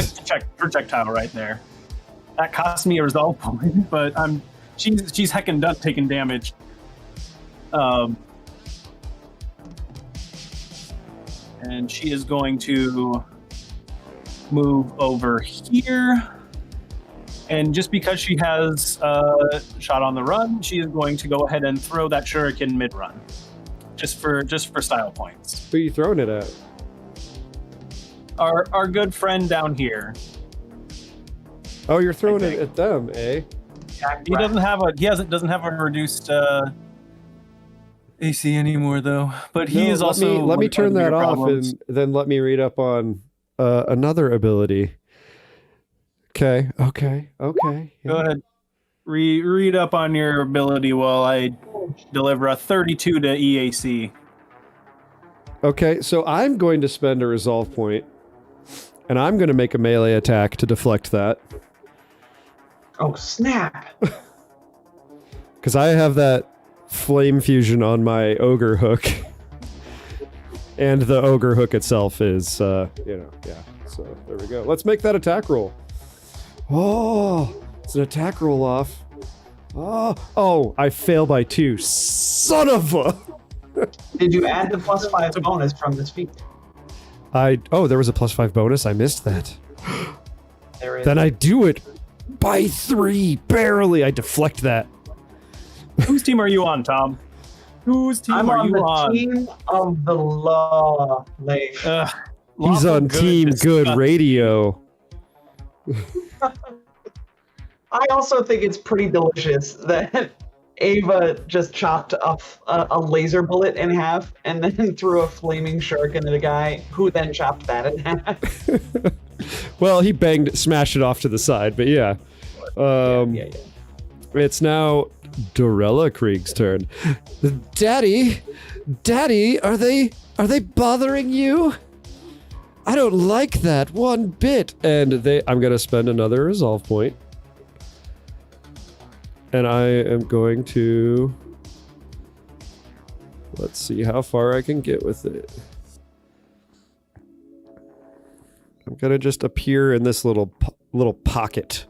Projectile right there. That cost me a resolve point, but she's heckin' done taking damage. And she is going to move over here. And just because she has shot on the run, she is going to go ahead and throw that shuriken mid-run, just for style points. Who are you throwing it at? Our good friend down here. Oh, you're throwing it at them, eh? He doesn't have a reduced AC anymore though. But he is also. Let me turn that off and then let me read up on another ability. Okay. Go ahead. Read up on your ability while I deliver a 32 to EAC. Okay, so I'm going to spend a resolve point, and I'm going to make a melee attack to deflect that. Oh, snap! Because I have that flame fusion on my ogre hook. And the ogre hook itself is, yeah. So, there we go. Let's make that attack roll. Oh, it's an attack roll off. Oh, I fail by 2. Son of a... Did you add the +5 bonus from this feat? There was a +5 bonus. I missed that. There is. Then I do it by 3, barely. I deflect that. Whose team are you on, Tom? Whose team I'm are you on? The team of the law. He's on Team Good Radio. I also think it's pretty delicious that Ava just chopped off a laser bullet in half and then threw a flaming shuriken at a guy who then chopped that in half. Well, he smashed it off to the side, but yeah. Yeah. It's now Dorella Krieg's turn. Daddy, are they bothering you? I don't like that one bit. And I'm gonna spend another resolve point. And I am going to... Let's see how far I can get with it. I'm gonna just appear in this little pocket.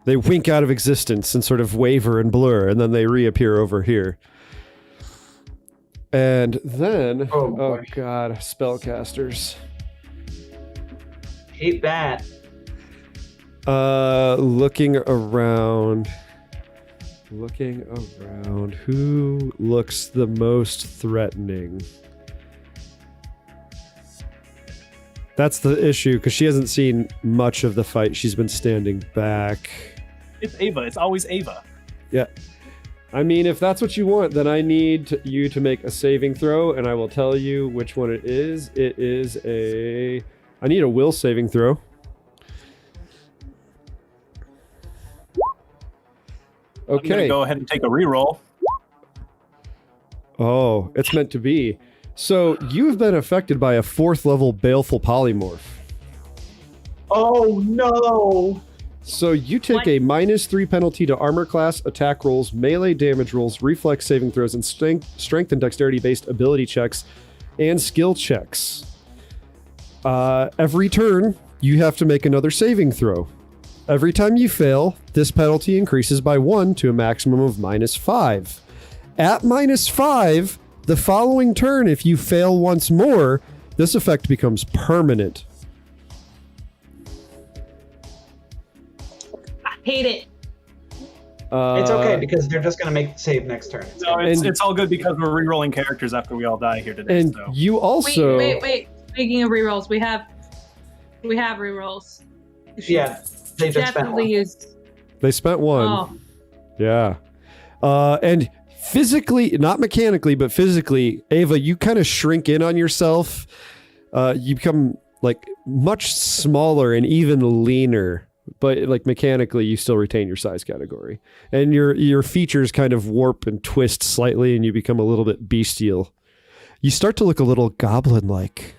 They wink out of existence and sort of waver and blur, and then they reappear over here. And then... Oh god, spellcasters. Hate that. Looking around, who looks the most threatening? That's the issue, because she hasn't seen much of the fight. She's been standing back. It's Ava. It's always Ava. Yeah. I mean, if that's what you want, then I need you to make a saving throw, and I will tell you which one it is. It is I need a will saving throw. Okay. I'm gonna go ahead and take a reroll. Oh, it's meant to be. So, you've been affected by a 4th level Baleful Polymorph. Oh no! So, you take a -3 penalty to armor class, attack rolls, melee damage rolls, reflex saving throws, and strength and dexterity based ability checks and skill checks. Every turn, you have to make another saving throw. Every time you fail, this penalty increases by 1 to a maximum of -5. At -5, the following turn, if you fail once more, this effect becomes permanent. I hate it. It's okay, because they're just going to make the save next turn. It's all good because we're rerolling characters after we all die here today. And so. you also... Wait. Speaking of rerolls, we have rerolls. Yeah, they just spent one. They spent 1. Oh. Yeah. And physically, not mechanically, but physically, Ava, you kind of shrink in on yourself. You become like much smaller and even leaner, but like mechanically, you still retain your size category. And your features kind of warp and twist slightly, and you become a little bit bestial. You start to look a little goblin-like.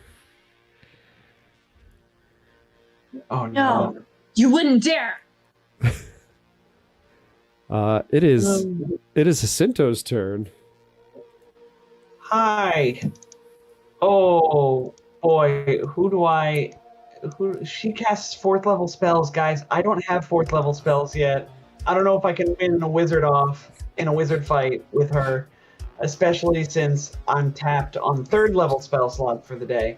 Oh no. You wouldn't dare. It is Jacinto's turn. Hi. Oh boy, she casts 4th level spells, guys. I don't have 4th level spells yet. I don't know if I can win a wizard fight with her, especially since I'm tapped on 3rd level spell slot for the day.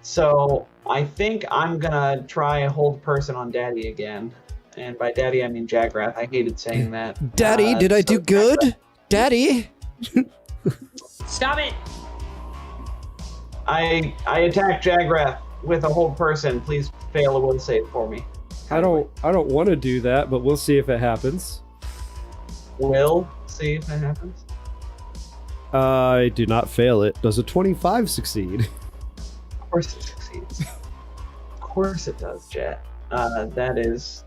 So I think I'm gonna try hold person on Daddy again. And by Daddy I mean Jagrath. I hated saying that. Daddy, did I do good? Jagrath, Daddy? Stop it! I attack Jagrath with a hold person. Please fail a will save for me. I don't want to do that, but we'll see if it happens. Will see if it happens. I do not fail it. Does a 25 succeed? Of course it succeeds. Of course it does, Jet. That is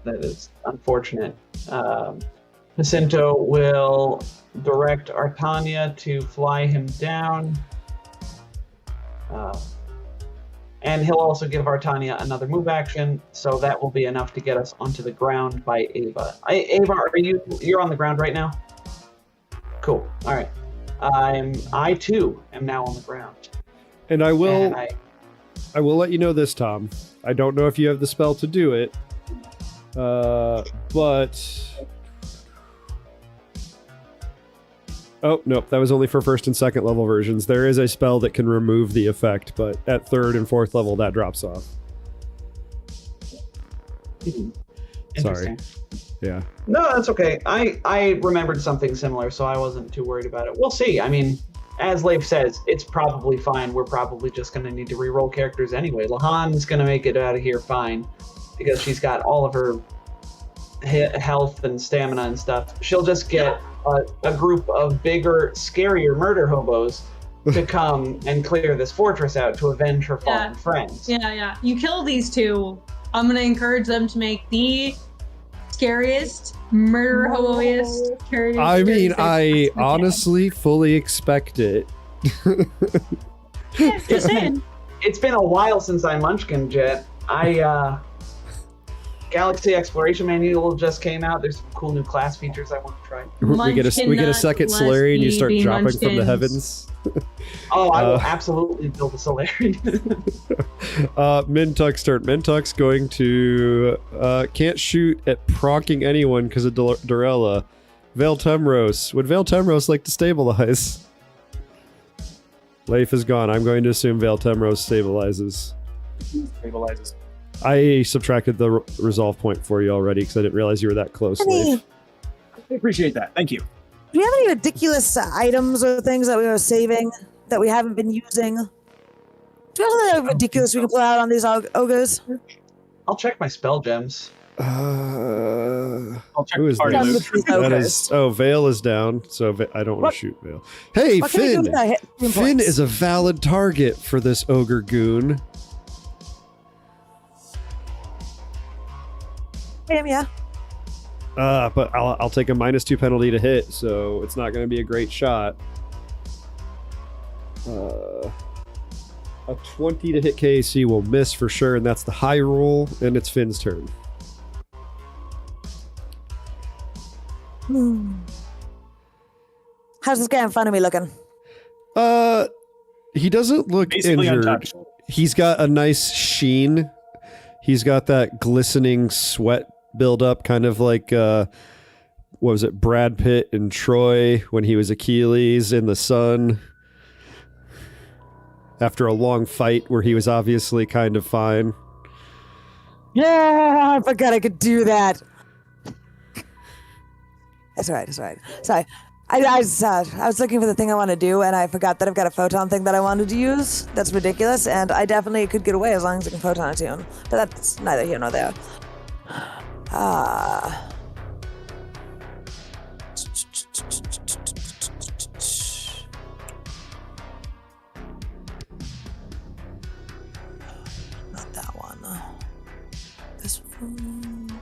unfortunate. Jacinto will direct Artania to fly him down. And he'll also give Artania another move action, so that will be enough to get us onto the ground by Ava. Ava, you're on the ground right now? Cool. All right. I too am now on the ground. And I will And I will let you know this, Tom. I don't know if you have the spell to do it, but... Oh, nope, that was only for 1st and 2nd level versions. There is a spell that can remove the effect, but at 3rd and 4th level, that drops off. Sorry. Interesting. Yeah. No, that's okay. I remembered something similar, so I wasn't too worried about it. We'll see. I mean, as Leif says, it's probably fine. We're probably just going to need to re-roll characters anyway. Lahan's going to make it out of here fine, because she's got all of her health and stamina and stuff. She'll just get a group of bigger, scarier murder hobos to come and clear this fortress out to avenge her fallen friends. Yeah. You kill these two. I'm going to encourage them to make the scariest, murder hoboiest characters. I mean, I honestly fully expect it. Yeah, just saying. It's been a while since I Munchkin Jet. Galaxy Exploration Manual just came out. There's some cool new class features I want to try. We get a second Solarian and you start dropping from the heavens. Oh, I will absolutely build a Solarian. Mintuck's turn. Mintuck's going to can't shoot at proccing anyone because of Dorella. Veil Temros. Would Veil Temros like to stabilize? Leif is gone. I'm going to assume Veil Temros stabilizes. Stabilizes. I subtracted the resolve point for you already because I didn't realize you were that close, Leif. I appreciate that. Thank you. Do you have any ridiculous items or things that we were saving that we haven't been using? Do you have something ridiculous we can pull out on these ogres? I'll check my spell gems. I'll check who is party this? loot. That is, Veil is down, so I don't want to shoot Veil. Hey, What can we do Finn! with our hit Finn points? is a valid target for this ogre goon. Yeah. But I'll take a -2 penalty to hit, so it's not going to be a great shot. A 20 to hit KAC will miss for sure, and that's the high roll, and it's Finn's turn. How's this guy in front of me looking? He doesn't look Basically injured. untouched. He's got a nice sheen. He's got that glistening sweat buildup, kind of like what was it, Brad Pitt and Troy when he was Achilles in the sun. After a long fight where he was obviously kind of fine. Yeah, I forgot I could do that. That's all right. Sorry. I was looking for the thing I want to do, and I forgot that I've got a photon thing that I wanted to use. That's ridiculous, and I definitely could get away as long as I can photon attune. But that's neither here nor there. Not that one. This one.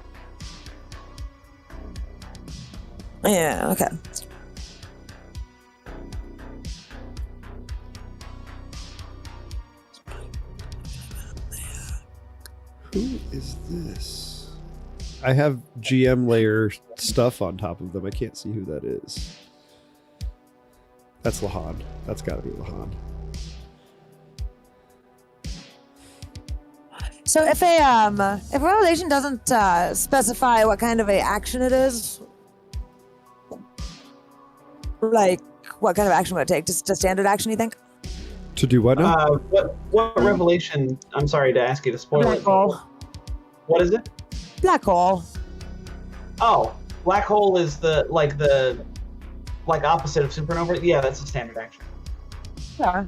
Yeah, okay. Who is this? I have GM layer stuff on top of them. I can't see who that is. That's Lahan. That's got to be Lahan. So if a revelation doesn't specify what kind of a action it is, like what kind of action would it take? Just a standard action, you think? To do what now? What revelation? I'm sorry to ask you to spoil Black it. hole. What is it? Black hole. Oh, black hole is the opposite of supernova. Yeah, that's a standard action. Yeah.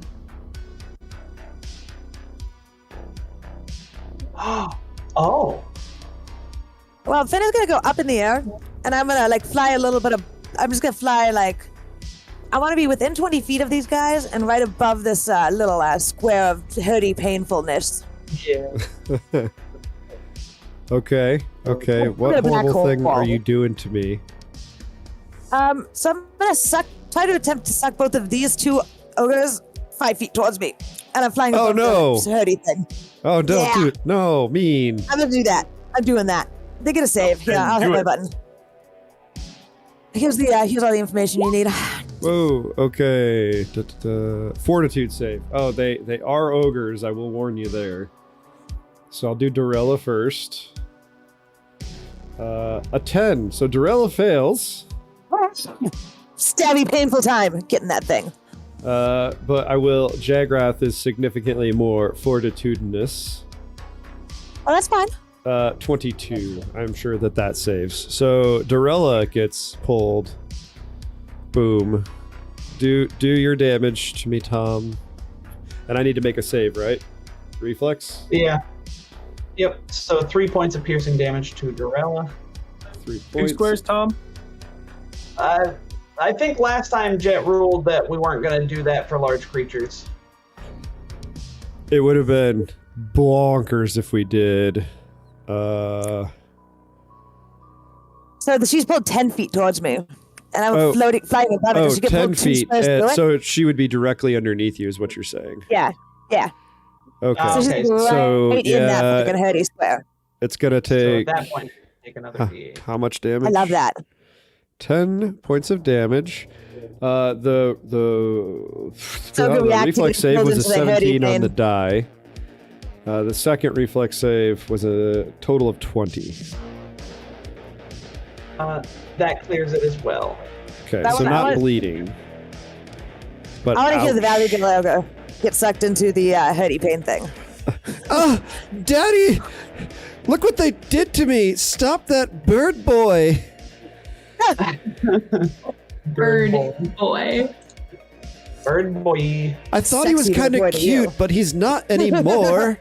Oh. Well, Finn is gonna go up in the air, and I'm gonna like fly a little bit of. I'm just gonna fly like. I want to be within 20 feet of these guys and right above this little square of hurty painfulness. Yeah. Okay. What a black horrible hole thing ball. are you doing to me? So I'm gonna try to attempt to suck both of these two ogres 5 feet towards me, and I'm flying above this hurty thing. Oh, don't Yeah. do it. No, mean. I'm gonna do that. I'm doing that. They get a save. Okay, Yeah, I'll hit do my it. button. Here's all the information you need. Whoa, okay. Fortitude save. Oh, they are ogres, I will warn you there. So I'll do Dorella first. A 10. So Dorella fails. Stabby, painful time getting that thing. But I will. Jagrath is significantly more fortitudinous. Oh, that's fine. 22. I'm sure that saves. So Dorella gets pulled. Boom. Do your damage to me, Tom. And I need to make a save, right? Reflex? Yeah. Yep. So 3 points of piercing damage to Dorella. 3 2 points. squares, Tom. I think last time Jet ruled that we weren't going to do that for large creatures. It would have been bonkers if we did. So she's pulled 10 feet towards me, and I'm flying above it. Oh, Does she get 10 pulled 2 feet. squares through it? So she would be directly underneath you, is what you're saying. Yeah. Okay. So she's Okay, right so, in that yeah. fucking hurdy square. It's gonna So take. at that point, take another D8. How much damage? I love that. 10 points of damage. The good react to reflex get save pulled was a into the hurdy 17 on thing. the die. The second reflex save was a total of 20. That clears it as well. Okay, That so one- not bleeding. But I want to hear the ouch. Valley Galago get sucked into the hurdy pain thing. Oh, Daddy! Look what they did to me! Stop that bird boy! Bird boy. Bird boy. I thought he was Sexy kind little of boy to you. cute, but he's not anymore.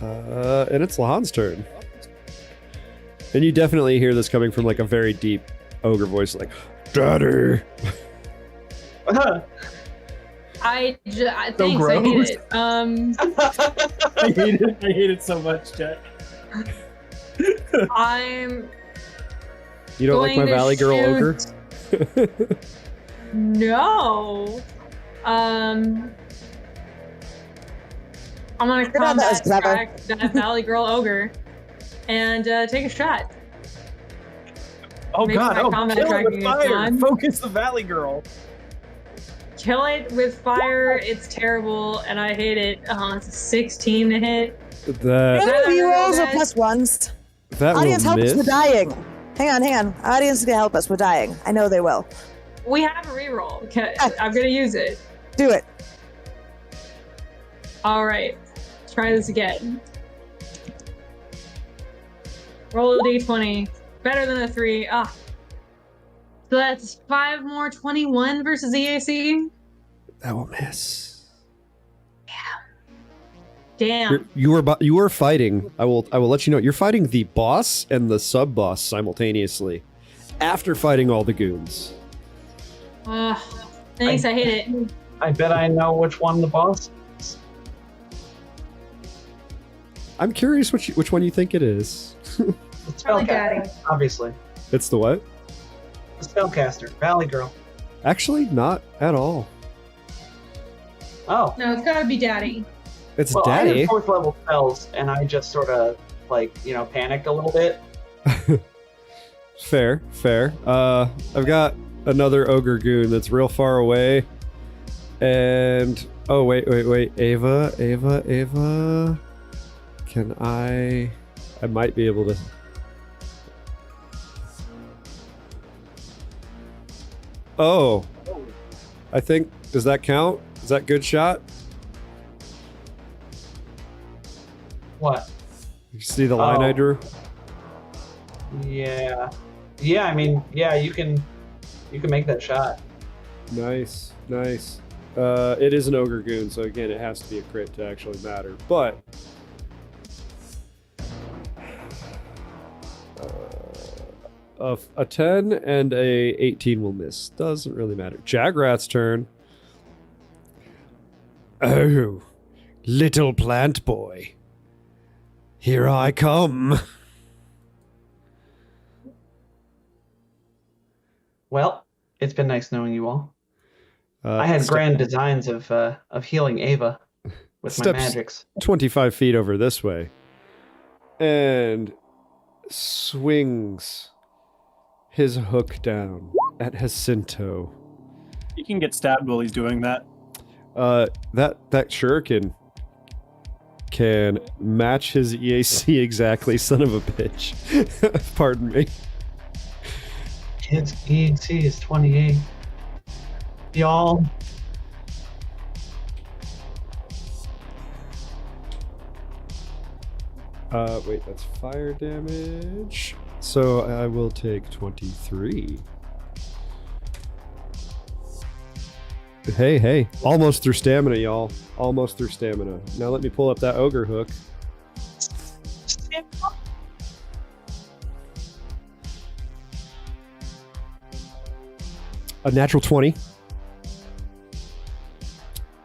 And it's Lahan's turn. And you definitely hear this coming from like a very deep ogre voice, like, Daddy! Thanks, I gross. hate it. I hate it so much, Jet. I'm You don't like my Going to Valley Girl ogre? shoot- no. I'm gonna thought that was combat clever. track that Valley Girl ogre and take a shot. Oh Makes god, my oh, combat kill it tracking with is fire. fun. Focus the Valley Girl. Kill it with fire. It's terrible, and I hate it. It's a 16 to hit. That Any rerolls or that- +1s? that Audience, will help us. miss. We're dying. Hang on. Audience is gonna help us. We're dying. I know they will. We have a reroll. Okay, I'm gonna use it. Do it. All right, try this again. Roll a d20. Better than a 3. So that's 5 more 21 versus EAC. That will miss. Damn. You were fighting. I will let you know. You're fighting the boss and the sub boss simultaneously, after fighting all the goons. Thanks, I hate it. I bet I know which one the boss is. I'm curious which one you think it is. The Probably spellcaster, Daddy. obviously. It's the what? The spellcaster, Valley Girl. Actually, not at all. Oh. No, it's gotta be Daddy. It's Well, I Daddy. had 4th level spells, and I just sort of, panicked a little bit. Fair. I've got another ogre goon that's real far away. And oh wait. Ava. Can I might be able to. Oh. I think, does that count? Is that good shot? What? You see the line I drew? Yeah. I mean, yeah, you can make that shot. Nice. It is an ogre goon, so again, it has to be a crit to actually matter. But a 10 and a 18 will miss. Doesn't really matter. Jagrath's turn. Oh, little plant boy. Here I come. Well, it's been nice knowing you all. I had grand designs of healing Ava with my magics. 25 feet over this way. And swings his hook down at Jacinto. You can get stabbed while he's doing that. That shuriken can match his EAC exactly, son of a bitch. Pardon me. His EAC is 28. Y'all. Wait, that's fire damage. So I will take 23. Hey. Almost through stamina, y'all. Almost through stamina. Now let me pull up that ogre hook. A natural 20.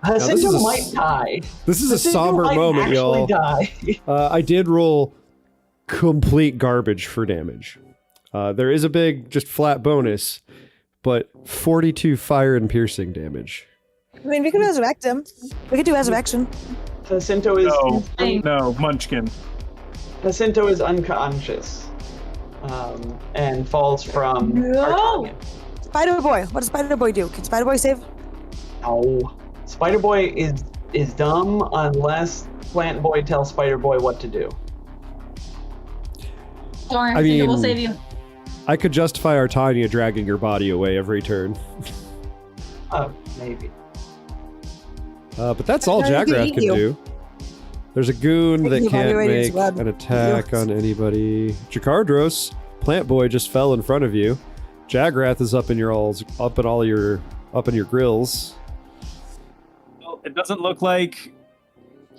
Jacinto might die. This is a Jacinto somber might moment, y'all. Die. I did roll complete garbage for damage. There is a big, just flat bonus, but 42 fire and piercing damage. I mean, we could resurrect him. We could do resurrection. Jacinto is No, Munchkin. Jacinto is unconscious, and falls from Artania. Spider Boy. What does Spider Boy do? Can Spider Boy save? No. Spider Boy is dumb unless Plant Boy tells Spider Boy what to do. Don't worry, I mean, we'll save you. I could justify Artania dragging your body away every turn. Maybe. But that's all Jagrath can do. There's a goon that can't make an attack on anybody. Jakardros, Plant Boy just fell in front of you. Jagrath is up in your grills. Well, it doesn't look like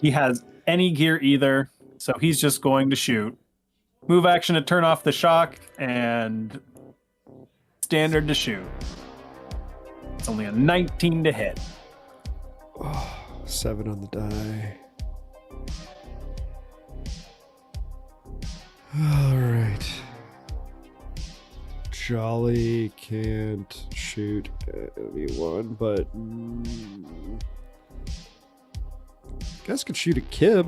he has any gear either, so he's just going to shoot. Move action to turn off the shock, and standard to shoot. It's only a 19 to hit. Oh, 7 on the die. All right. Jolly can't shoot anyone, but guys could shoot a Kib.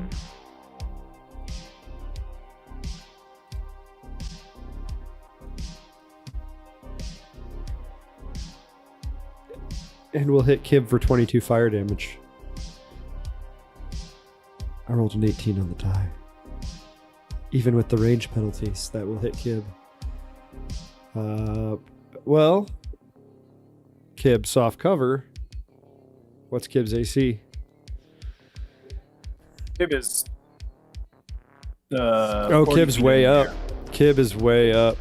And we'll hit Kib for 22 fire damage. I rolled an 18 on the die. Even with the range penalties, that will hit Kib. Well, Kib soft cover. What's Kib's AC? Kib is. Kib's way up. Kib is way up.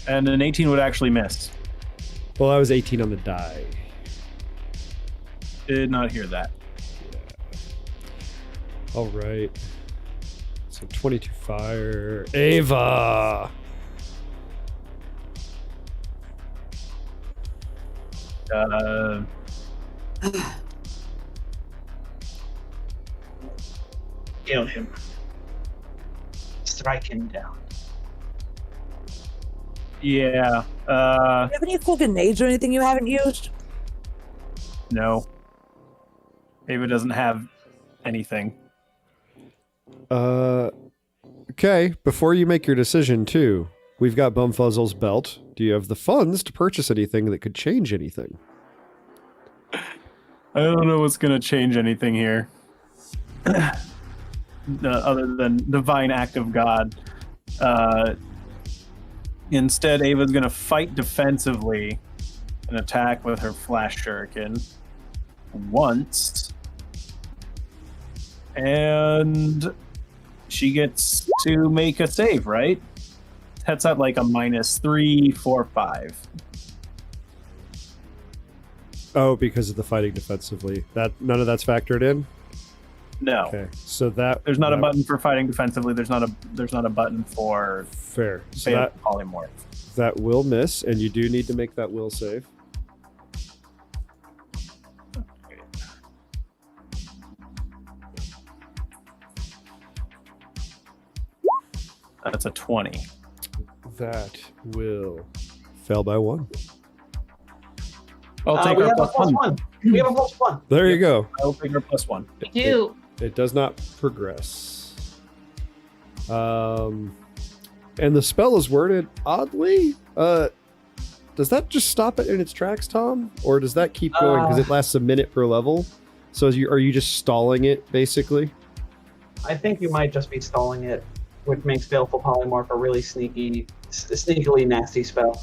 And an 18 would actually miss. Well, I was 18 on the die. Did not hear that. All right. So 22 fire. Ava! Kill him. Strike him down. Yeah. Do you have any cool grenades or anything you haven't used? No. Ava doesn't have anything. Okay, before you make your decision, too, we've got Bumfuzzle's belt. Do you have the funds to purchase anything that could change anything? I don't know what's going to change anything here. Other than divine act of God. Instead, Ava's going to fight defensively and attack with her flash shuriken once. And she gets to make a save, right? That's at like a -3, 4, 5. Oh, because of the fighting defensively. That none of that's factored in? No. Okay. So There's not a button for fighting defensively. There's not a button for fair. So polymorph. that will miss, and you do need to make that will save. That's a 20. That will fail by 1. I'll take we our have a plus 1. We have a +1. There you go. I'll take our +1. We do. It does not progress. And the spell is worded oddly. Does that just stop it in its tracks, Tom? Or does that keep going because it lasts a minute per level? So are you just stalling it, basically? I think you might just be stalling it, which makes Baleful Polymorph a really sneakily nasty spell.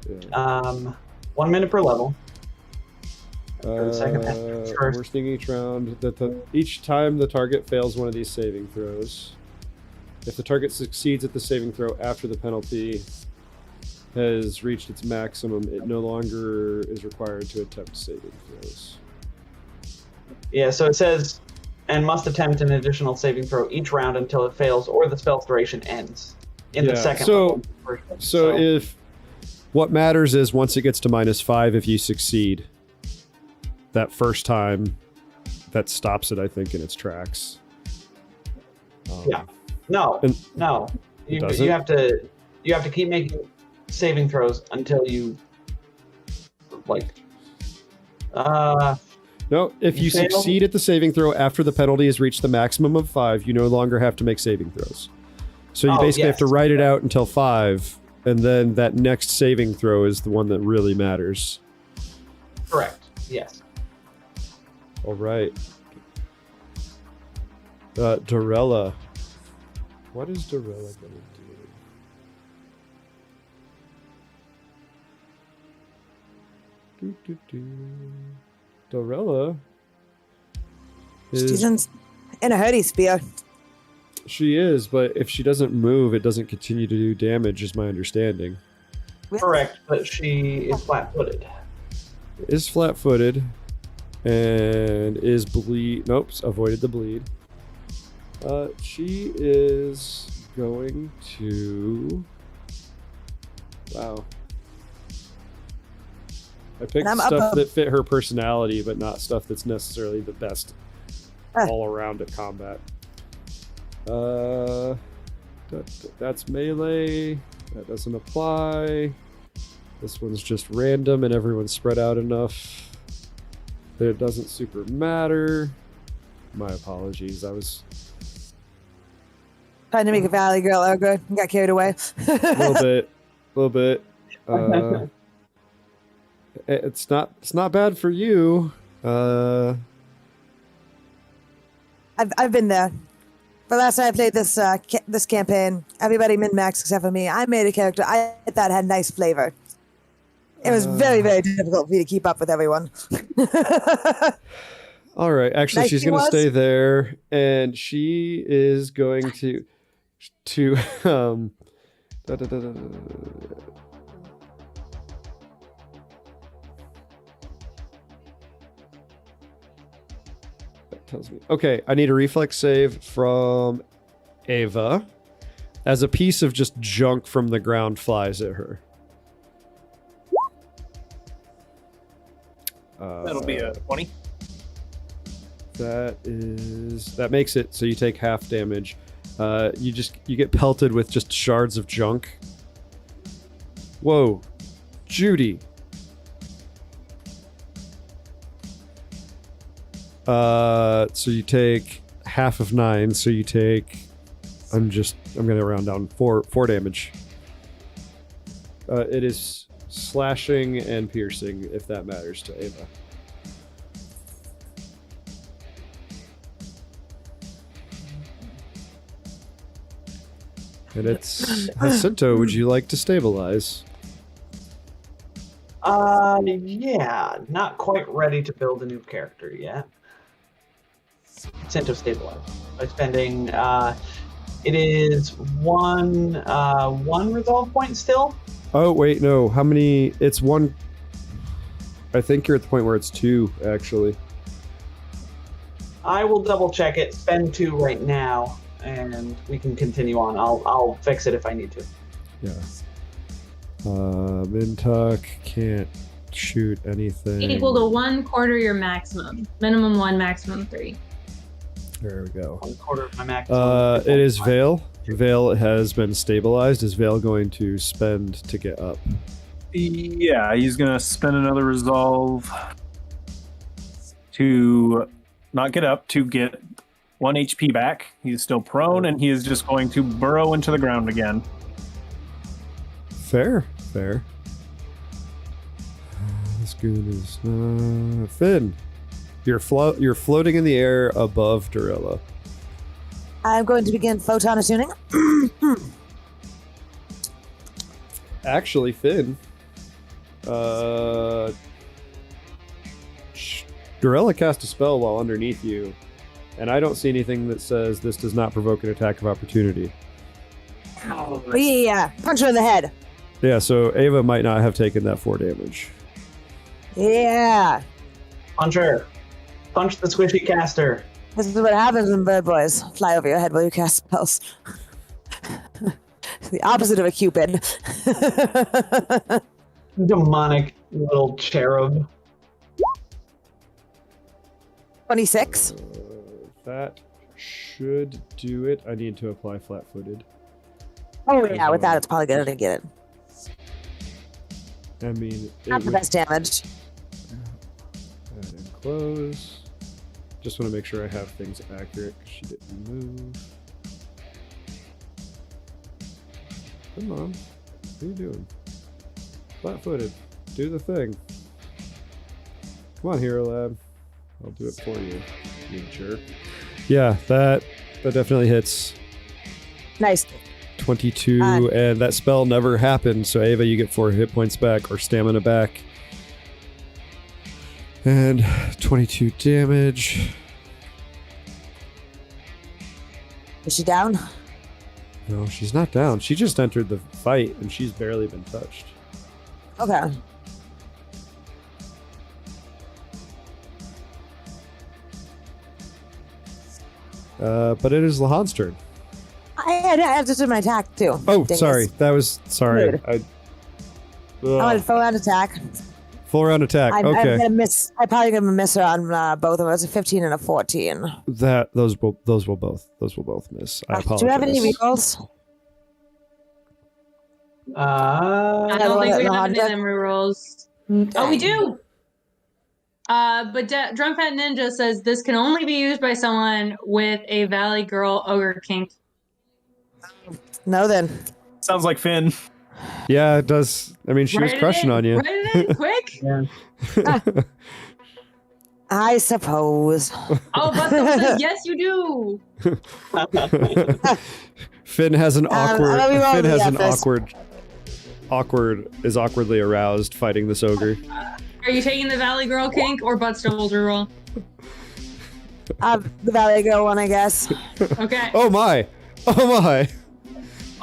Yeah. 1 minute per level. For the second half. First. Worsening each round. Each time the target fails one of these saving throws. If the target succeeds at the saving throw after the penalty has reached its maximum, it no longer is required to attempt saving throws. Yeah, so it says, and must attempt an additional saving throw each round until it fails or the spell's duration ends. In the second level version. So if what matters is once it gets to -5, if you succeed, that first time, that stops it, I think, in its tracks. Yeah. No. You have to keep making saving throws until you No, if you fail? succeed at the saving throw after the penalty has reached the maximum of 5, you no longer have to make saving throws. So you basically have to write it out until 5, and then that next saving throw is the one that really matters. Correct. Yes. All right. Dorella. What is Dorella going to do? Dorella She's in a hurry, Spear. She is, but if she doesn't move, it doesn't continue to do damage, is my understanding. Correct, but she is flat-footed. Is flat-footed and is bleed. Nope, avoided the bleed. She is going to. Wow. I picked stuff that fit her personality, but not stuff that's necessarily the best all around at combat. That's melee. That doesn't apply. This one's just random and everyone's spread out enough that it doesn't super matter. My apologies. I was trying to make a Valley Girl ogre and got carried away. a little bit. It's not bad for you. I've been there. The last time I played this campaign, everybody min-maxed except for me. I made a character I thought had nice flavor. It was very, very difficult for me to keep up with everyone. All right. Actually, nice she's going to stay there, and she is going to that tells me. Okay, I need a reflex save from Ava as a piece of just junk from the ground flies at her. That'll be a 20. That makes it so you take half damage. You get pelted with just shards of junk. Whoa, Judy. So you take half of 9, so you take. I'm going to round down 4 damage. It is slashing and piercing, if that matters to Ava. And it's Jacinto. Would you like to stabilize? Yeah, not quite ready to build a new character yet. Jacinto stabilize by spending. It is one resolve point still. Oh wait, no. How many? It's 1. I think you're at the point where it's 2, actually. I will double check it. Spend 2 right now, and we can continue on. I'll fix it if I need to. Yeah. Mintuck can't shoot anything. Equal to 1/4 your maximum. Minimum 1, maximum 3. There we go. 1/4 of my maximum. It is Vale. Vale has been stabilized. Is Vale going to spend to get up? Yeah, he's gonna spend another resolve to not get up, to get 1 HP back. He's still prone, and he is just going to burrow into the ground again. Fair. This goon is Finn. You're floating in the air above Dorilla. I'm going to begin photon attuning. Actually, Finn. Dorilla cast a spell while underneath you, and I don't see anything that says this does not provoke an attack of opportunity. Yeah, punch her in the head. Yeah, so Ava might not have taken that 4 damage. Yeah. Punch her. Punch the squishy caster. This is what happens when bird boys fly over your head while you cast spells. The opposite of a cupid. Demonic little cherub. 26. That should do it. I need to apply flat-footed. Oh yeah, with that it's probably gonna get it. I mean, Not the best damage. Add and close. Just want to make sure I have things accurate because she didn't move. Come on. What are you doing? Flat-footed. Do the thing. Come on, Hero Lab. I'll do it for you, you jerk. Yeah, that definitely hits. Nice. 22, and that spell never happened, so Ava, you get 4 hit points back, or stamina back. And 22 damage. Is she down? No, she's not down. She just entered the fight, and she's barely been touched. Okay. But it is Lahan's turn. I have to do my attack too. Oh, Dingus. sorry. That was... Sorry. Rude. I want to full round attack. Full round attack. I'm Okay. gonna miss. I'm probably gonna miss her on both of us. A 15 and a 14. Those will both miss. I apologize. Do you have any rerolls? I don't think we have any of them rerolls. Oh, we Okay. do. But Drunk Fat Ninja says this can only be used by someone with a Valley Girl ogre kink. No, then. Sounds like Finn. Yeah, it does. I mean, she was Write it crushing in. on you. Write it in quick. Yeah. I suppose. Oh, Buster says yes, you do. Finn has an awkward. let me roll Finn the has an first. awkwardly aroused fighting this ogre. Are you taking the Valley Girl kink or Butt Stoles reroll? The Valley Girl one, I guess. Okay. Oh my! Oh my!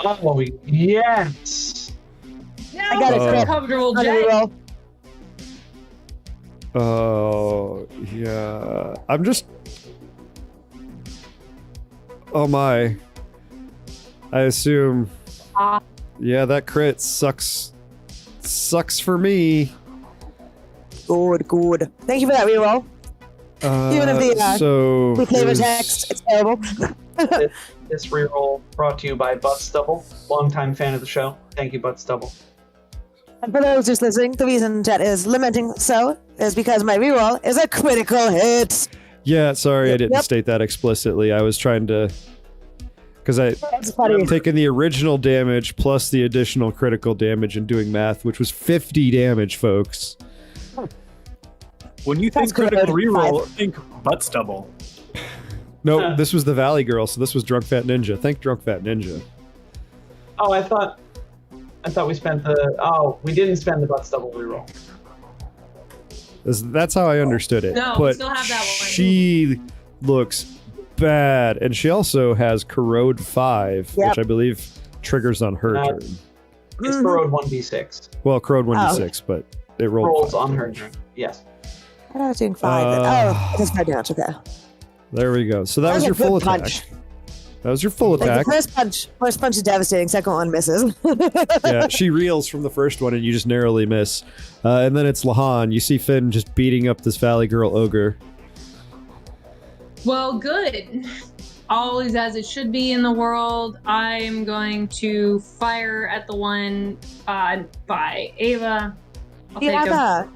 Oh, yes. Now I got it. it's comfortable, On a Jay. reroll. Oh yeah. I'm just. Oh my! I assume. Yeah, that crit sucks. Sucks for me. Good. Thank you for that reroll. Even if the so we flavor it was- text, it's terrible. This reroll brought to you by Butt Stubble, longtime fan of the show. Thank you, Butt Stubble. And for those just listening, the reason Jet is lamenting so is because my reroll is a critical hit. Yeah, sorry, I didn't Yep. state that explicitly. I was trying to, because That's funny. I'm taking the original damage plus the additional critical damage and doing math, which was 50 damage, folks. When you think That's good. critical reroll, think butt stubble. No, this was the Valley Girl, so this was Drunk Fat Ninja. Thank Drunk Fat Ninja. Oh, I thought we spent the. Oh, we didn't spend the butt stubble reroll. That's how I understood it. No, we but still have that one. she looks bad, and she also has Corrode 5, Yep. which I believe triggers on her turn. It's corrode 1d6. Well, Corrode 1d6, but it rolled Rolls 5 on her damage. turn. Yes. I was doing 5. Oh, it is 5 damage. Okay. There we go. So that was a your full good attack. punch. That was your full Like attack. the first punch is devastating. Second one misses. Yeah, she reels from the first one, and you just narrowly miss. And then it's Lahan. You see Finn just beating up this Valley Girl ogre. Well, good. All is as it should be in the world. I'm going to fire at the one by Ava. I'll Do you take him.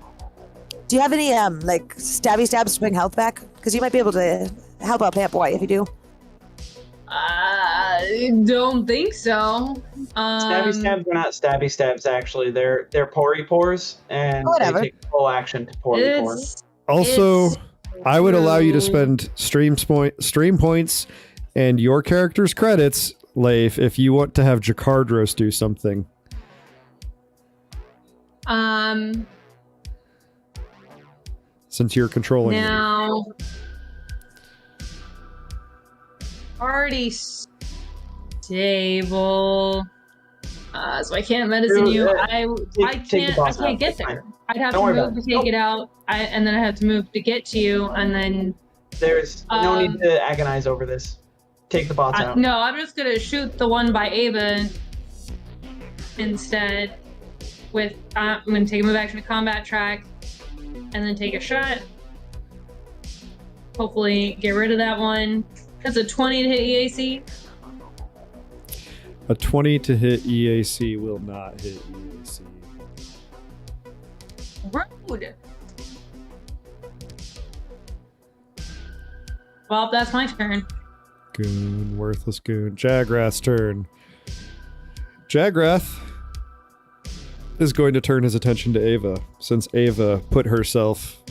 do you have any like stabby stabs to bring health back? Because you might be able to help out Pant Boy if you do. I don't think so. Stabby stabs are not stabby stabs. Actually, they're pory pores, and Whatever. they take full action to pory pores. It's Also, It's I would allow you to true. spend stream points and your character's credits, Leif, if you want to have Jakardros do something. Since you're controlling me. now already stable. So I can't medicine you. I take the boss can't out. get It's fine. there. I'd have Don't to worry move about to it. take Nope. it out, and then I have to move to get to you, and then There's no need to agonize over this. Take the bots out. no, I'm just gonna shoot the one by Ava instead. With I'm gonna take a move action to combat track, and then take a shot. Hopefully, get rid of that one. That's a 20 to hit EAC. A 20 to hit EAC will not hit EAC. Rude. Well, that's my turn. Goon, worthless goon. Jagrath's turn. Jagrath is going to turn his attention to Ava, since Ava put herself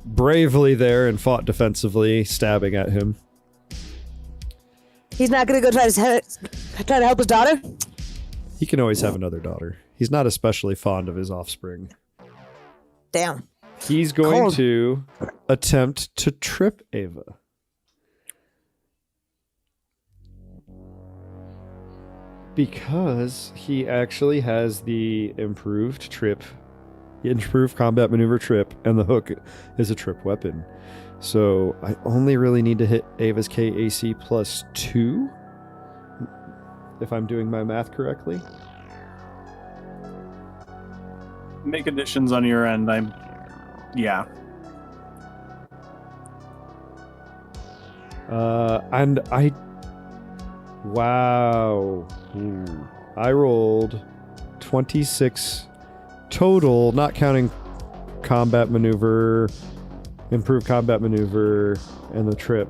bravely there and fought defensively, stabbing at him. He's not gonna go try to help his daughter. He can always have another daughter. He's not especially fond of his offspring. Damn. He's going Cold. to attempt to trip Ava. Because he actually has the improved combat maneuver trip, and the hook is a trip weapon. So I only really need to hit Ava's KAC plus 2, if I'm doing my math correctly. Make additions on your end. Yeah. And I... Wow. Ooh. I rolled 26 total, not counting combat maneuver, improved combat maneuver, and the trip.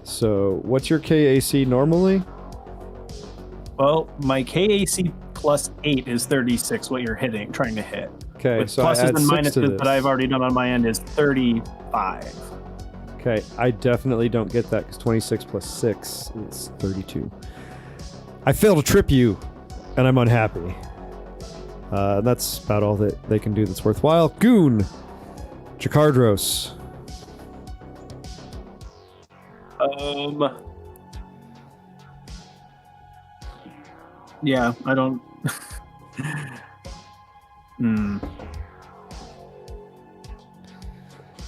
So, what's your KAC normally? Well, my KAC plus 8 is 36, what you're trying to hit. Okay, With so I pluses add and 6 to minuses this. that I've already done on my end is 35. Okay, I definitely don't get that because 26 plus 6 is 32. I fail to trip you, and I'm unhappy. That's about all that they can do that's worthwhile. Goon! Jakardros. Yeah, I don't...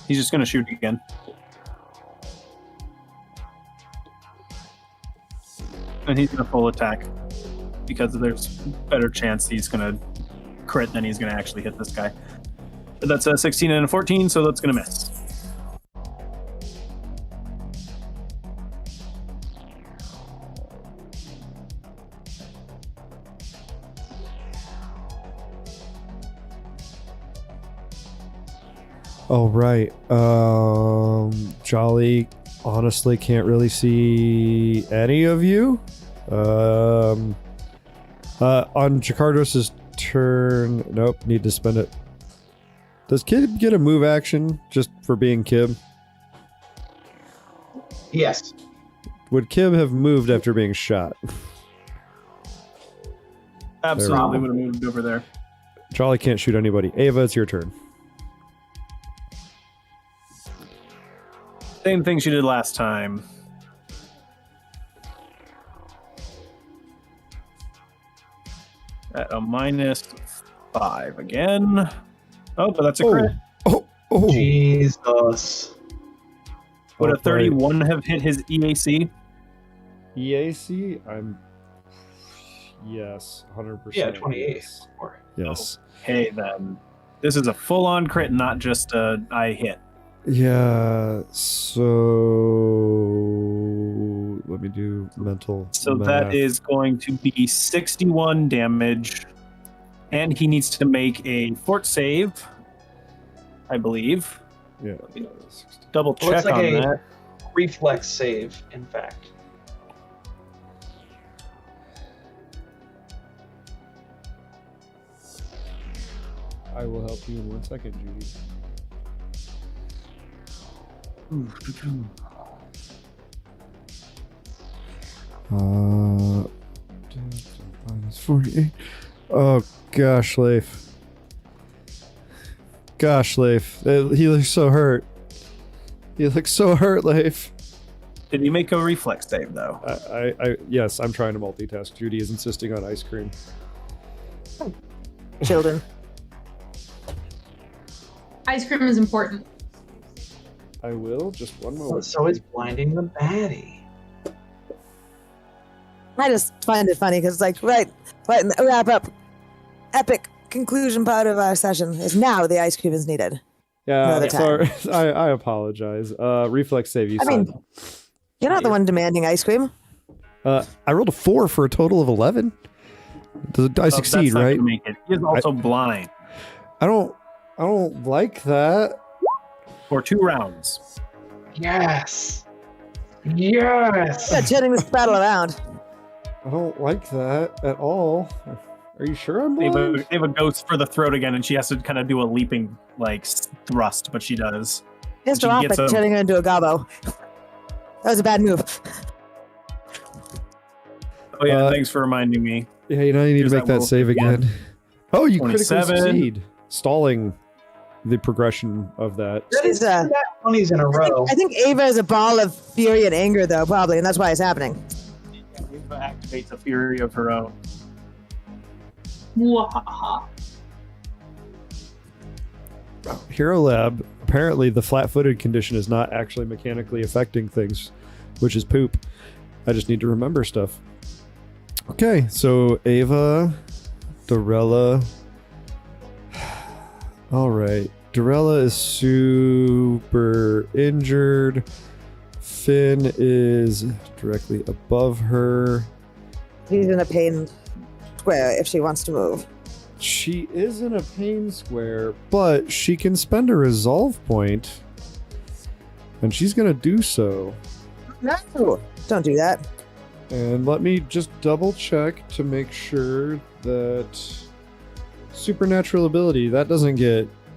He's just gonna shoot again. And he's gonna full attack. Because there's better chance he's gonna crit than he's gonna actually hit this guy. But that's a 16 and a 14, so that's gonna miss. All right. Jolly honestly can't really see any of you. On Jakardos's turn, nope, need to spend it. Does Kib get a move action just for being Kib? Yes. Would Kib have moved after being shot? Absolutely would have moved over there. Jolly can't shoot anybody. Ava, it's your turn. Same thing she did last time. At a -5 again. Oh, but that's a crit. Oh. Jesus. Would a Right. 31 have hit his EAC? EAC? Yes, 100%. Yeah, 28. Yes. Hey, then. This is a full-on crit, not just a I hit. Yeah, so let me do mental So math. that is going to be 61 damage. And he needs to make a fort save, I believe. Yeah. Double Well, it's check like on a- that. Reflex save, in fact. I will help you in 1 second, Judy. -48. Oh gosh, Leif. Gosh, Leif. He looks so hurt. He looks so hurt, Leif. Did he make a reflex save, though? Yes, I'm trying to multitask. Judy is insisting on ice cream. Children. Ice cream is important. I will. Just one moment. So it's blinding the baddie. I just find it funny because it's like right in the wrap up, epic conclusion part of our session is now the ice cream is needed. Yeah, Another sorry. I apologize. Reflex save. You I said. mean, you're not the one demanding ice cream. I rolled a 4 for a total of 11. I succeed, that's not right? gonna make it. He is also blind I don't like that. for 2 rounds. Yes. Yes. Yeah, turning this battle around. I don't like that at all. Are you sure I'm They blind? have a ghost for the throat again, and she has to kind of do a leaping like thrust, but she does. Missed She her off by gets a- turning her into a gobbo. That was a bad move. Oh yeah, Uh, thanks for reminding me. Yeah, you know you need Here's to make that that roll. save again. Oh, you critically 27. succeed, stalling the progression of that. She's, That 20s in a row. I think Ava is a ball of fury and anger, though, probably, and that's why it's happening. Ava activates a fury of her own. Mwahaha. Hero Lab. Apparently, the flat-footed condition is not actually mechanically affecting things, which is poop. I just need to remember stuff. Okay, so Ava, Dorella. All right, Dorella is super injured. Finn is directly above her. She's in a pain square if she wants to move. She is in a pain square, but she can spend a resolve point, and she's gonna do so. No, don't do that. And let me just double check to make sure that supernatural ability that doesn't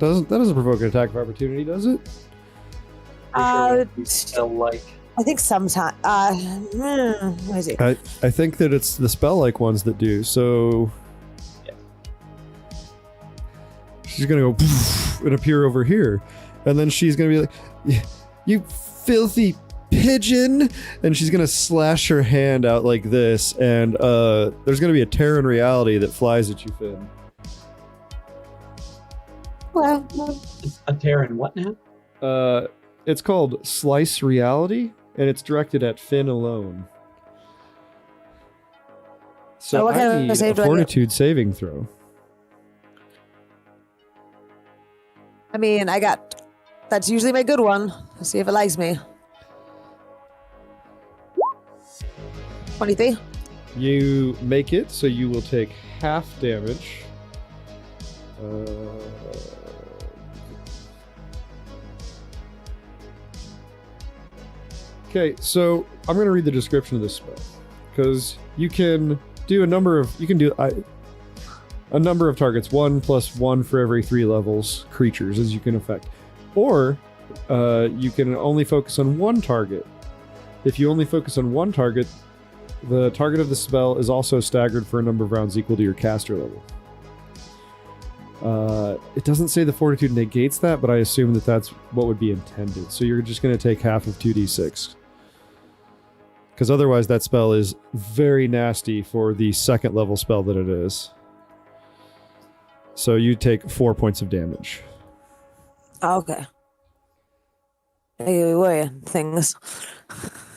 provoke an attack of opportunity, does it? Still like. I think sometime. Let me see. I think that it's the spell-like ones that do. So she's gonna go poof and appear over here, and then she's gonna be like, "You filthy pigeon!" And she's gonna slash her hand out like this, and there's gonna be a Terran reality that flies at you, Finn. Well, A Terran what now? It's called Slice Reality, and it's directed at Finn alone. So what I kind of need a save do I get? Fortitude saving throw. I mean, that's usually my good one. Let's see if it likes me. 23. You make it, so you will take half damage. Okay, so I'm going to read the description of this spell because you can do a number of targets, 1+1 for every 3 levels creatures as you can affect, or you can only focus on one target. If you only focus on one target, the target of the spell is also staggered for a number of rounds equal to your caster level. It doesn't say the fortitude negates that, but I assume that that's what would be intended. So you're just going to take half of 2d6. Because otherwise that spell is very nasty for the second level spell that it is. So you take 4 points of damage. Okay. Anyway, things.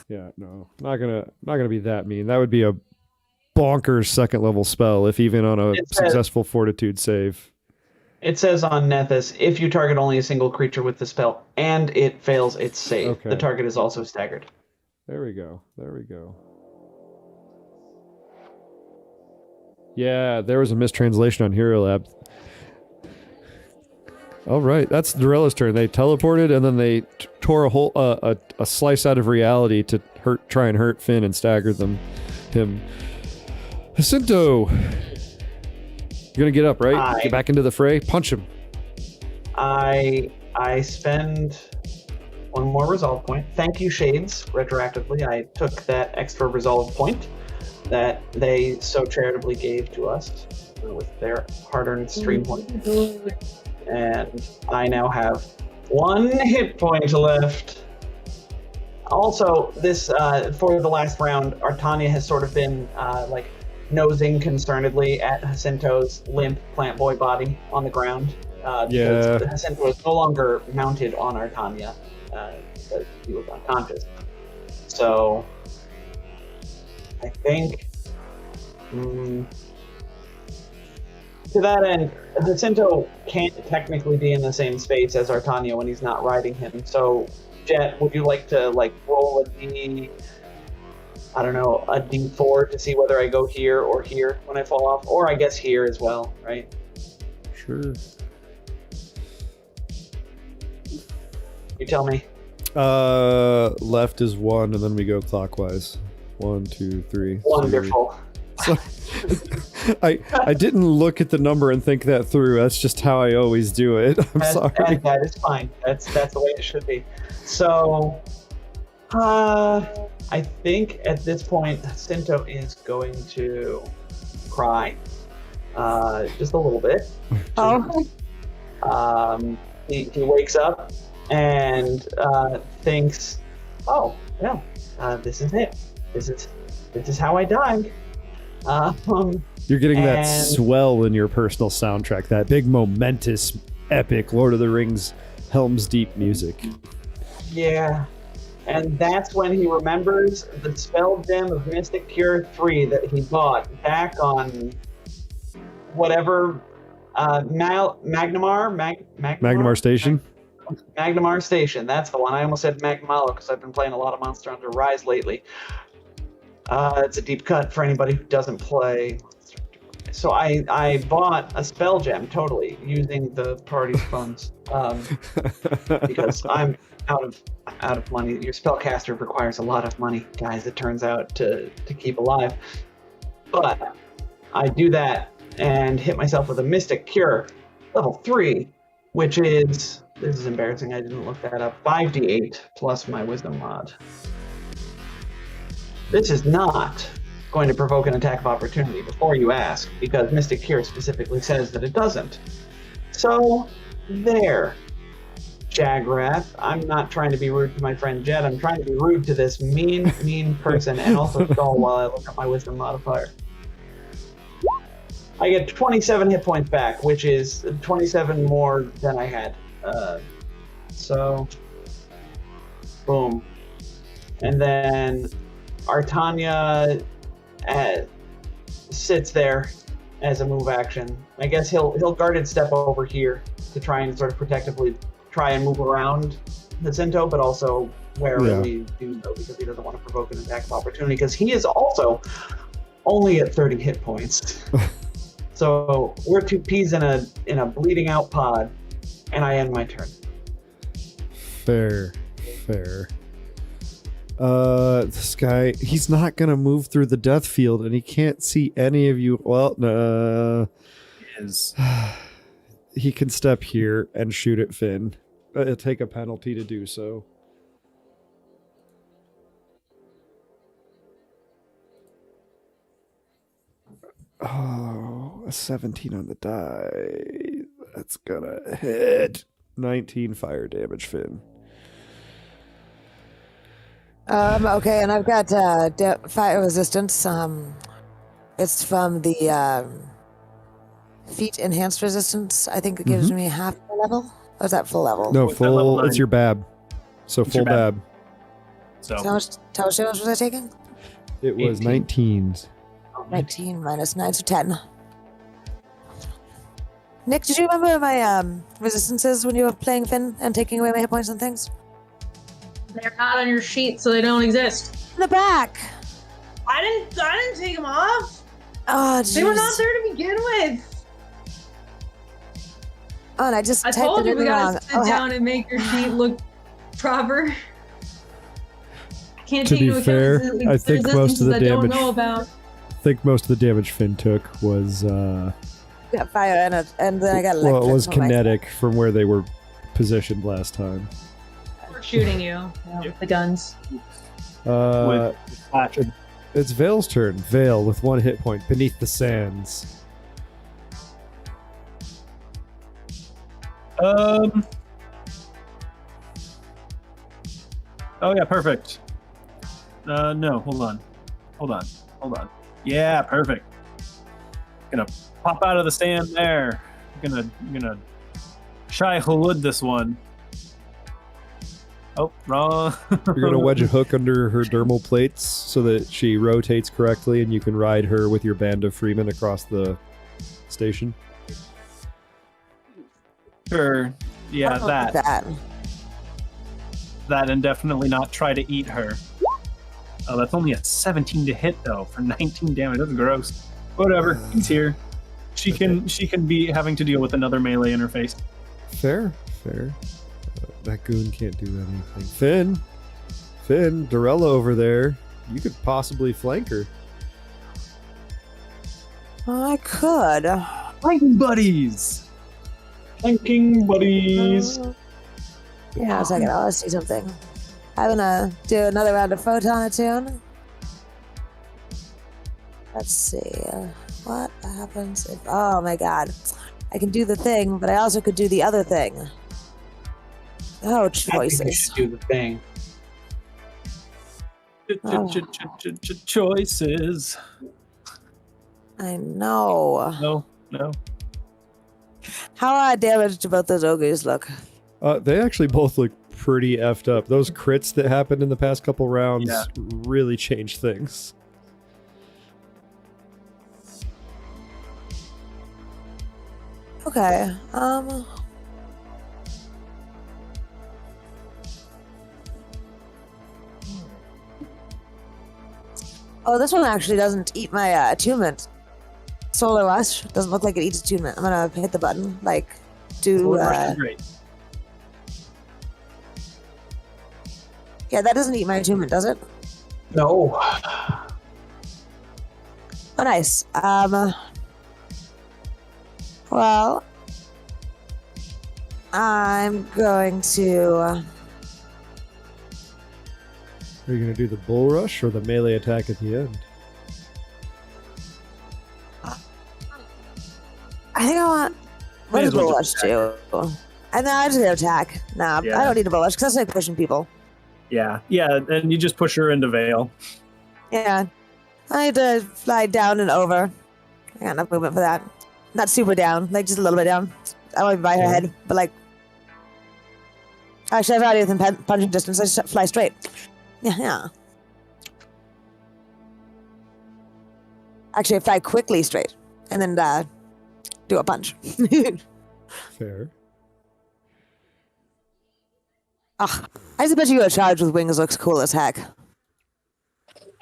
Yeah, no. Not gonna be that mean. That would be a bonkers second level spell if even on a successful fortitude save. It says on Nethys, if you target only a single creature with the spell and it fails its save, Okay. the target is also staggered. There we go. Yeah, there was a mistranslation on Hero Lab. All right, that's Dorella's turn. They teleported and then they tore a whole a slice out of reality to try and hurt Finn and stagger him. Jacinto, you're gonna get up, right? Get back into the fray. Punch him. I spend one more resolve point. Thank you, Shades. Retroactively, I took that extra resolve point that they so charitably gave to us with their hard-earned stream point. And I now have 1 hit point left. Also, this for the last round, Artania has sort of been nosing concernedly at Jacinto's limp plant boy body on the ground. Because Jacinto is no longer mounted on Artania, because he was unconscious. So, I think, to that end, Jacinto can't technically be in the same space as Artania when he's not riding him. So, Jet, would you like to roll a D4 to see whether I go here or here when I fall off, or I guess here as well, right? Sure. You tell me. Left is 1, and then we go clockwise. 1, 2, 3. Wonderful. So, I didn't look at the number and think that through. That's just how I always do it. I'm sorry. That is fine. That's the way it should be. So, I think at this point, Jacinto is going to cry, just a little bit. Oh. He wakes up and thinks, "Oh, no, this is it. This is how I died." You're getting that swell in your personal soundtrack, that big momentous epic Lord of the Rings Helm's Deep music. Yeah, and that's when he remembers the spell gem of Mystic Cure 3 that he bought back on whatever Magnamar Station. Magnamar Station, that's the one. I almost said Magnamalo because I've been playing a lot of Monster Hunter Rise lately. It's a deep cut for anybody who doesn't play. So I bought a spell gem totally using the party's funds because I'm out of money. Your spellcaster requires a lot of money, guys. It turns out to keep alive. But I do that and hit myself with a Mystic Cure level 3, which is, this is embarrassing. I didn't look that up. 5d8 plus my Wisdom mod. This is not going to provoke an attack of opportunity before you ask, because Mystic Cure specifically says that it doesn't. So, there. Jagrath. I'm not trying to be rude to my friend Jed. I'm trying to be rude to this mean person and also stall while I look at my Wisdom modifier. I get 27 hit points back, which is 27 more than I had. So, boom. And then Artania sits there as a move action. I guess he'll guarded step over here to try and sort of protectively try and move around Jacinto, but also warily do so because he doesn't want to provoke an attack of opportunity because he is also only at 30 hit points. So we're 2 peas in a bleeding out pod, and I end my turn. Fair. This guy, he's not gonna move through the death field, and he can't see any of you. Well, Is he can step here and shoot at Finn. Take a penalty to do so. Oh, a 17 on the die. That's gonna hit. 19 fire damage, Finn. Okay, and I've got fire resistance. It's from the feat enhanced resistance. I think it gives me half the level. Or is that full level? No, What's that level full. It's 9? your bab. So It's your full bab. so How much damage was I taking? It was 18. 19s. 19 minus 9, so 10. Nick, did you remember my resistances when you were playing Finn and taking away my hit points and things? They're not on your sheet, so they don't exist. In the back! I didn't take them off. Oh, They were jeez. not there to begin with. Oh, and I just I typed told it you in we wrong. gotta sit Oh, down and make your sheet look proper. I can't To take be into account fair, the I think most of the resistances I don't damage- know about. I think most of the damage Finn took was got fire in it, and then I got electric. well, it was from my- kinetic from where they were positioned last time. We're shooting you with the guns. Uh, flash. it's Vale's turn. Vale with 1 hit point beneath the sands. Oh yeah, perfect. No, hold on. Yeah, perfect. Gonna pop out of the stand there. Gonna shy halud this one. Oh, wrong. You're gonna wedge a hook under her dermal plates so that she rotates correctly, and you can ride her with your band of freemen across the station. Sure. Yeah, I don't like that. That and definitely not try to eat her. Oh, that's only a 17 to hit though for 19 damage. That's gross. Whatever. He's here. She can be having to deal with another melee interface. Fair. That goon can't do anything. Finn, Dorella over there. You could possibly flank her. I could. Fighting buddies. Flanking buddies. Yeah, a second. I'll see something. I'm gonna do another round of photon attune. Let's see. What happens if... Oh my god. I can do the thing, but I also could do the other thing. Oh, I think you choices. should do the thing. Choices. I know. No. How damaged do both those ogres look? They actually both look pretty effed up. Those crits that happened in the past couple rounds Yeah. really changed things. Okay. Oh, this one actually doesn't eat my attunement. Solar Rush doesn't look like it eats attunement. I'm gonna hit the button, like, do. Great. Yeah, that doesn't eat my attunement, does it? No. Oh, nice. Well, I'm going to. Are you going to do the bull rush or the melee attack at the end? I think I want. What May does as well Bull Rush just do? And then I just gonna attack. Nah, Yeah. I don't need a Bull Rush because that's like pushing people. Yeah, and you just push her into Vale. Yeah. I need to fly down and over. I got enough movement for that. Not super down, like just a little bit down. I won't be by her Yeah. head, but like. Actually, I've already within punching distance. I just fly straight. Yeah. Actually, I fly quickly straight, and then do a punch. Fair. I just bet you a charge with wings looks cool as heck.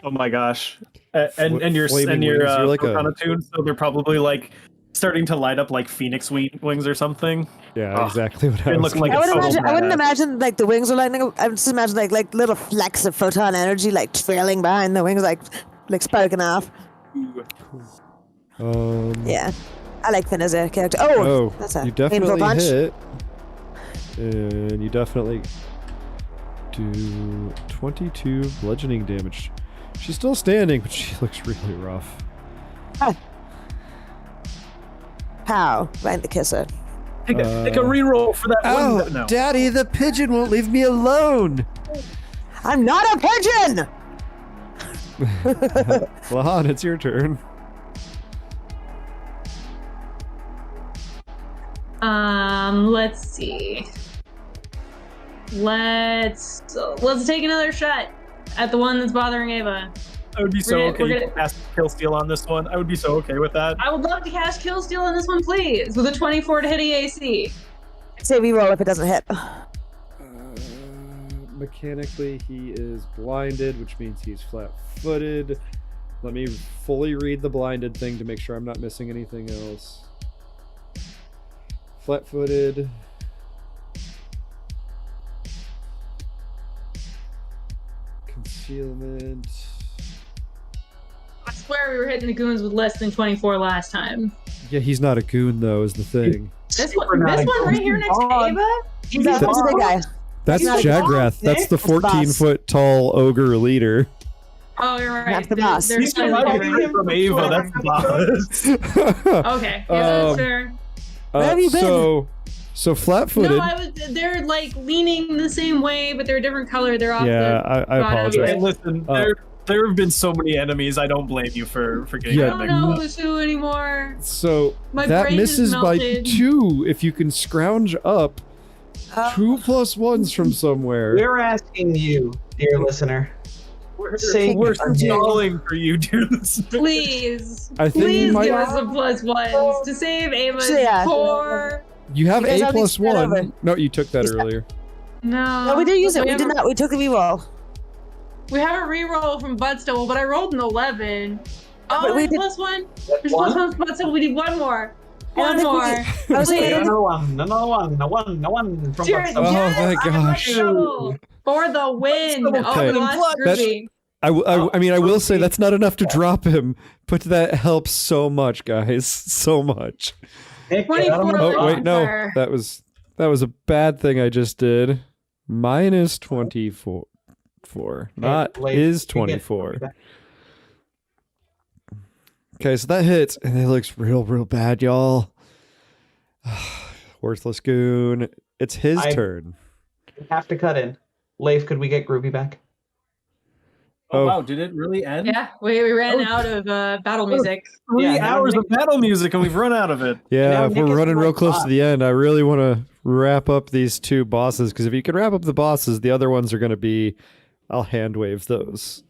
Oh my gosh. And your Flaming wings, you're like a- photon attune, so they're probably like starting to light up like phoenix wings or something. Yeah, Oh, exactly what I it was looked like I a wouldn't total imagine. I wouldn't badass. imagine like the wings are lighting up. I would just imagine like little flecks of photon energy like trailing behind the wings, like sparking off. Yeah, I like Finn as a character. Oh, that's a you painful definitely punch. hit. And you definitely do 22 bludgeoning damage. She's still standing, but she looks really rough. How? Right in the kisser. Take a reroll for that Oh, one. No. Daddy, the pigeon won't leave me alone. I'm not a pigeon. Lahan, it's your turn. Let's see. Let's take another shot at the one that's bothering Ava. I would be so We're okay gonna- to cast Kill Steal on this one. I would be so okay with that. I would love to cast Kill Steal on this one, please, with a 24 to hit EAC. Say reroll if it doesn't hit. Mechanically, he is blinded, which means he's flat-footed. Let me fully read the blinded thing to make sure I'm not missing anything else. Flat-footed. Concealment. I swear we were hitting the goons with less than 24 last time. Yeah, he's not a goon, though, is the thing. This Super one not a right here next to god. Ava? That's a big guy. That's not a Jagrath. That's the That's the boss. 14-foot tall ogre leader. Oh, you're right. That's the boss. They're He's slightly not different. getting from Ava. That's the boss. Okay, yeah, that's Um, fair. Where have you been? So flat-footed. No, they're like leaning the same way, but they're a different color. They're off Yeah, the I bottom. apologize. Hey, listen, there have been so many enemies. I don't blame you for getting Yeah. I that don't mixed know up. who's who anymore. So My that brain is misses by melted. 2 if you can scrounge up 2 +1s from somewhere. We're asking you, dear listener. Say We're our name. stalling for you, dear listener. Please, I think please you might. give us some +1s to save Ava's Yeah. poor. You have You guys A already spread +1. over. No, you took that You said- earlier. No, No, we did use it. We have did a- not. We took the reroll. We have a reroll from Budstable, but I rolled an 11. But Oh, we we did- +1. That's There's one. +1 from Budstable. We need one more. I don't One think we- more. I was saying- Please. Another one from Cheers. Buxton. Oh, Yes, thank I'm gosh. Budstable for the win. Okay. Oh, we lost That's- Groovy. I mean, I will say okay. that's not enough to drop him, but that helps so much, guys. So much. Nick, get out of 24 my Oh, wait, no. Fire. That was a bad thing I just did. Minus 24. Not Wait, is we get- 24. Okay, so that hits, and it looks real bad, y'all. Worthless goon. It's his I- turn. We have to cut in. Leif, could we get Groovy back? Oh, Oh. wow, did it really end? Yeah, we ran Oh. out of battle music. 3 Yeah, now hours Nick- of battle music and we've run out of it. Yeah, now if Nick we're is running my real close boss. to the end, I really want to wrap up these 2 bosses, because if you can wrap up the bosses, the other ones are going to be, I'll hand wave those.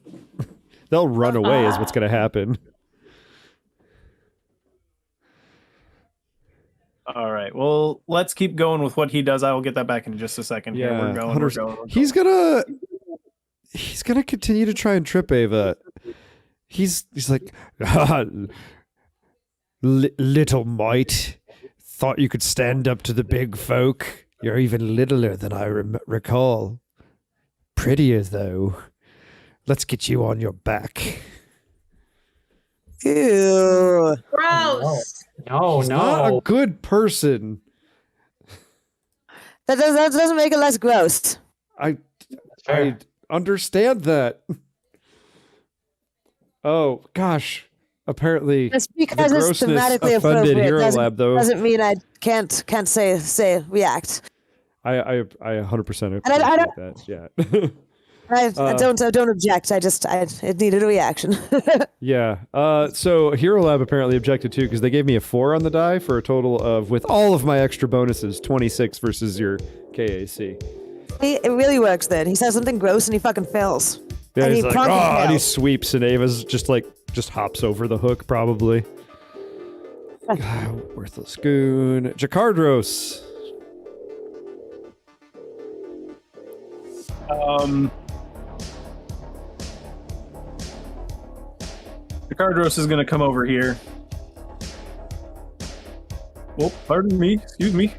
They'll run away is what's going to happen. All right. Well, let's keep going with what he does. I will get that back in just a second. Here. Yeah, We're going. 100%. He's gonna continue to try and trip Ava. He's like, little mite, thought you could stand up to the big folk. You're even littler than I recall. Prettier though. Let's get you on your back. Ew. Gross. No, He's not a no. good person. That doesn't make it less gross. I Fair. understand that. Oh gosh. Apparently Just the because it's grossness thematically offended appropriate Hero doesn't, Lab, though. doesn't mean I can't say react. I 100% And I appreciate that. Yeah. I don't object. It needed a reaction. Yeah. So Hero Lab apparently objected too, because they gave me a 4 on the die for a total of, with all of my extra bonuses, 26 versus your KAC. It really works then. He says something gross and he fucking fails. Yeah, And he's he like, promptly oh, and he fails. sweeps, and Ava's just hops over the hook, probably. God, worthless goon. Jakardros. The Cardros is going to come over here. Oh, pardon me. Excuse me.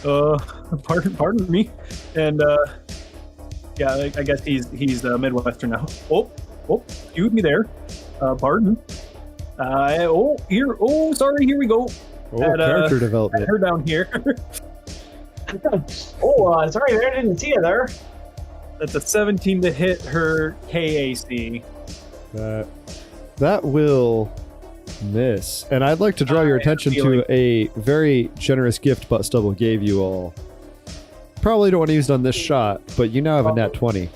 Pardon me. And yeah, I guess he's Midwestern now. Oh, excuse me there. Pardon. Sorry. Here we go. Oh, character development. Her down here. Sorry there, didn't see you there. That's a 17 to hit her KAC. That will miss. And I'd like to draw your attention to a very generous gift Butt Stubble gave you all. Probably don't want to use it on this shot, but you now have a nat 20.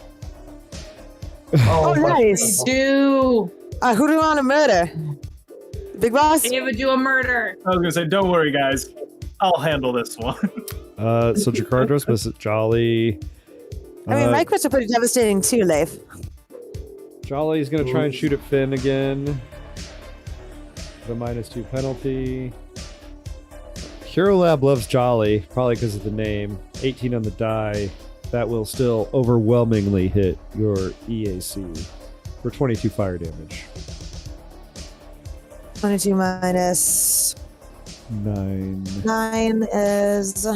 Oh, nice. Do Who do you want to murder? Big boss? Ava do a murder. I was gonna say, don't worry, guys. I'll handle this one. So Jacardos was Jolly. I mean, my crits are pretty devastating too, Leif. Jolly's gonna try and shoot at Finn again. The -2 penalty. Hero Lab loves Jolly, probably because of the name. 18 on the die. That will still overwhelmingly hit your EAC for 22 fire damage. 22 minus 9 is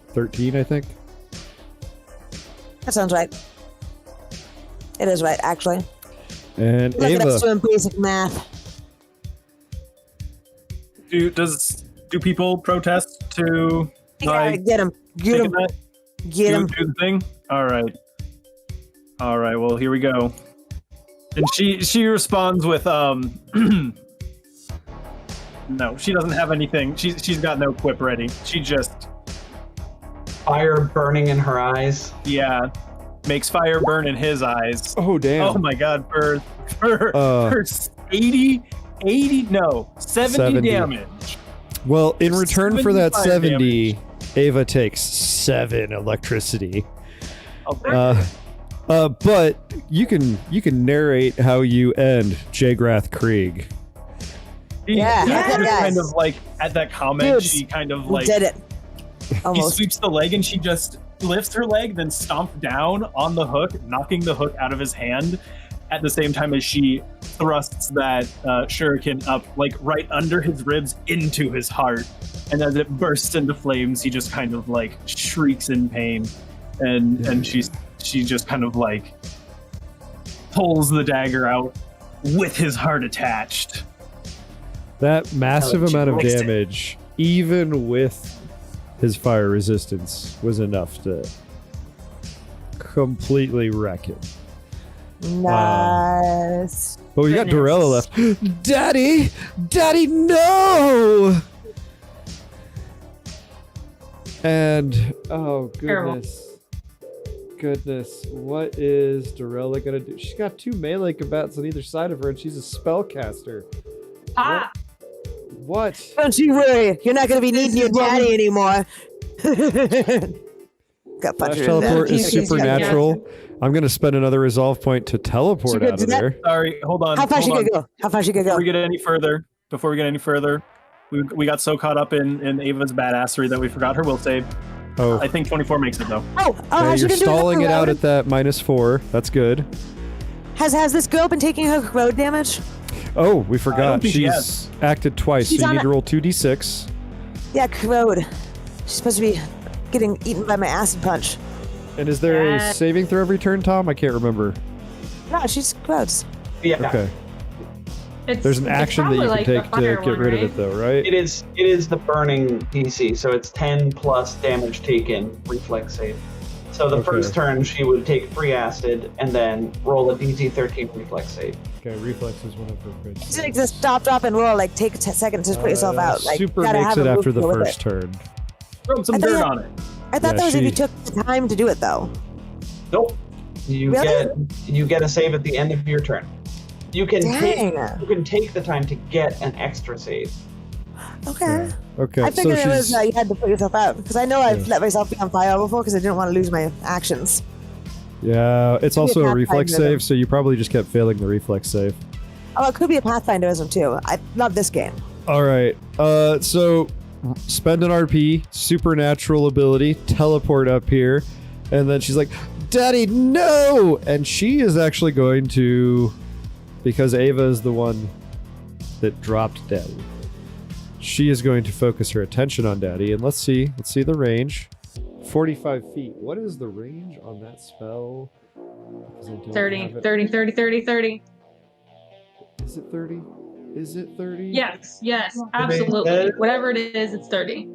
13, I think. That sounds right. It is right, actually. And Look at Ava. us doing basic math. Do people protest to Yeah, get him. Get taking him. that? Get him. Do the thing? All right, well, here we go. And she responds with no, she doesn't have anything. She's got no quip ready. She just Fire burning in her eyes. makes fire burn in his eyes. Oh, damn. Oh my god, for 70 damage. Well, in return for that 70 70, Ava takes 7 electricity. Okay. But you can narrate how you end Jagrath Krieg. Yeah, After kind of like at that comment, Dude, she kind of We like did it. he Almost. sweeps the leg and she just lifts her leg, then stomps down on the hook, knocking the hook out of his hand at the same time as she thrusts that shuriken up like right under his ribs into his heart. And as it bursts into flames, he just kind of like shrieks in pain, and she just kind of like pulls the dagger out with his heart attached. That massive Oh, she amount of wasted. damage, even with his fire resistance, was enough to completely wreck him. Nice. But we got Goodness. Dorella left. Daddy! Daddy, no! And, oh, Terrible. Goodness. What is Dorella gonna do? She's got 2 melee combats on either side of her, and she's a spellcaster. Ah, What? Don't you worry. You're not going to be needing your daddy anymore. Got Flash punched in teleport the- is supernatural. I'm gonna spend another resolve point to teleport She out of did that? there. Sorry, hold on. How fast you hold gonna on. go? How fast you gonna Before go? we get any further, we got so caught up in Ava's badassery that we forgot her will save. Oh, I think 24 makes it though. Oh, okay, how's she you're been doing stalling that it out road? at that -4. That's good. Has this girl been taking her road damage? Oh, we I don't forgot. think she She's acted twice, She's so you on need to a- roll 2d6. Yeah, road. She's supposed to be getting eaten by my acid punch. And is there Yeah. a saving throw every turn, Tom? I can't remember. No, she's gross. Yeah. Okay. it's, There's an it's action that you probably can like take the to fire get one, rid right? of it, though, right? It is the burning DC, so it's 10 plus damage taken reflex save. So the Okay. first turn she would take free acid and then roll a DC 13 reflex save. Okay, reflex is one of her crits. She's like just stop, drop, and roll. Like take a second to put yourself out. Like Super gotta makes have it a move after the to go with first it. turn. Throw some I dirt thought- on it. I thought Yeah, that was if she- you took the time to do it, though. Nope. You Really? get a save at the end of your turn. You can Dang. take the time to get an extra save. Okay. Okay, I so figured it was she's... you had to put yourself out because I know I've Yeah. let myself be on fire before because I didn't want to lose my actions. Yeah, it's Could be also a a reflex Pathfinder. save, so you probably just kept failing the reflex save. Oh, it could be a Pathfinderism too. I love this game. All right. So spend an RP, supernatural ability, teleport up here, and then she's like, "Daddy, no!" And she is actually going to, because Ava is the one that dropped Daddy. She is going to focus her attention on Daddy, and let's see the range. 45 feet. What is the range on that spell? Because I don't 30, have it. 30, 30, 30, 30. Is it 30? Is it 30? Yes, absolutely. Whatever it is, it's 30.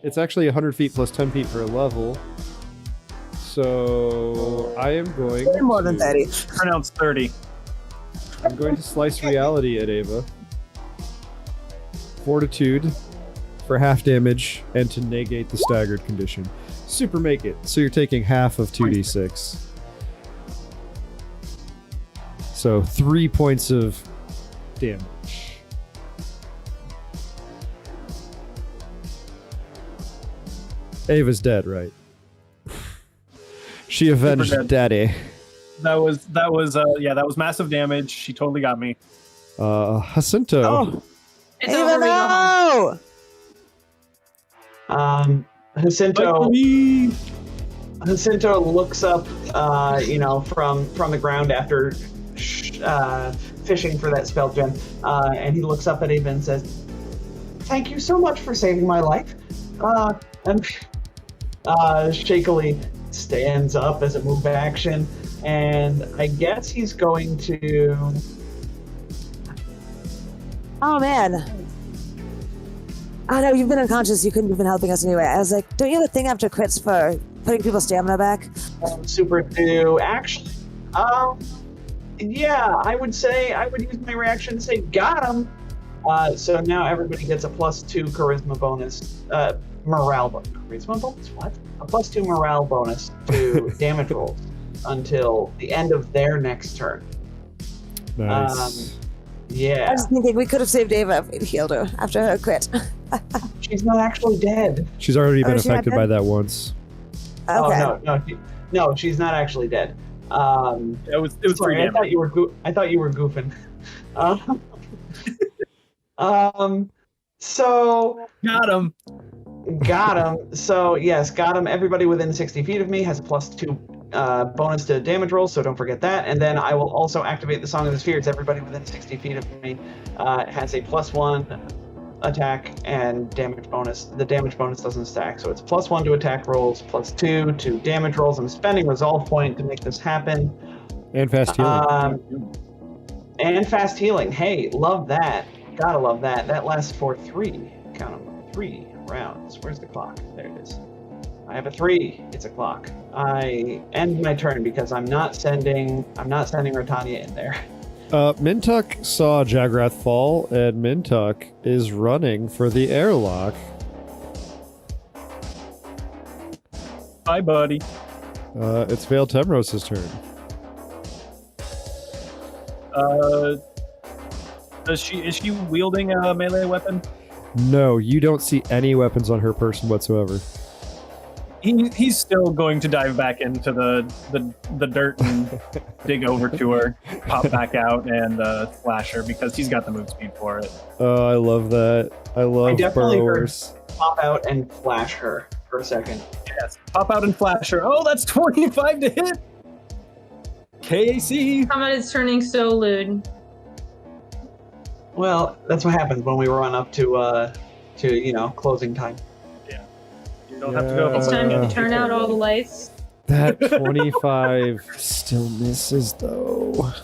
It's actually 100 feet plus 10 feet for a level. So I am going Way more than 30. Pronounce 30. I'm going to slice reality at Ava. Fortitude for half damage and to negate the staggered condition. Super make it. So you're taking half of 2d6. So 3 points of damage. Ava's dead, right? She avenged dead. Daddy. That was massive damage. She totally got me. Jacinto. Oh, It's Ava, over, Ava. no! Jacinto looks up, from the ground after fishing for that spell gem, and he looks up at Ava and says, "Thank you so much for saving my life." And shakily stands up as a move action, and I guess he's going to. Oh, man. Oh, no, you've been unconscious. You couldn't have been helping us anyway. I was like, don't you have a thing after crits for putting people's stamina back? Super do. Actually, yeah, I would use my reaction to say, got him. So now everybody gets a +2 charisma bonus, morale bonus. Charisma bonus? What? A +2 morale bonus to damage rolls until the end of their next turn. Nice. Yeah. I was thinking we could have saved Ava if we'd healed her after her crit. She's not actually dead. She's already been she's not affected dead? by that once. Okay. Oh, no, she's not actually dead. It was Sorry, pretty I thought you were goofing. So got him. So yes, got him. Everybody within 60 feet of me has a +2 bonus to damage rolls, so don't forget that. And then I will also activate the Song of the Spheres. Everybody within 60 feet of me has a +1 attack and damage bonus. The damage bonus doesn't stack, so it's +1 to attack rolls, +2 to damage rolls. I'm spending resolve point to make this happen. And fast healing. And fast healing. Hey, love that. Gotta love that. That lasts for 3 rounds. Where's the clock? There it is. I have a 3. It's a clock. I end my turn because I'm not sending Rotania in there. Mintuck saw Jagrath fall, and Mintuck is running for the airlock. Bye, buddy. It's Vale Temros's turn. Is she wielding a melee weapon? No, you don't see any weapons on her person whatsoever. He's still going to dive back into the dirt and dig over to her, pop back out, and slash her because he's got the move speed for it. Oh, I love that. I love definitely burrowers. Pop out and flash her for a second. Yes, pop out and flash her. Oh, that's 25 to hit. KAC. Combat is turning so lewd. Well, that's what happens when we run up to closing time. You don't have to go. It's time to turn out all the lights. That 25 still misses, though.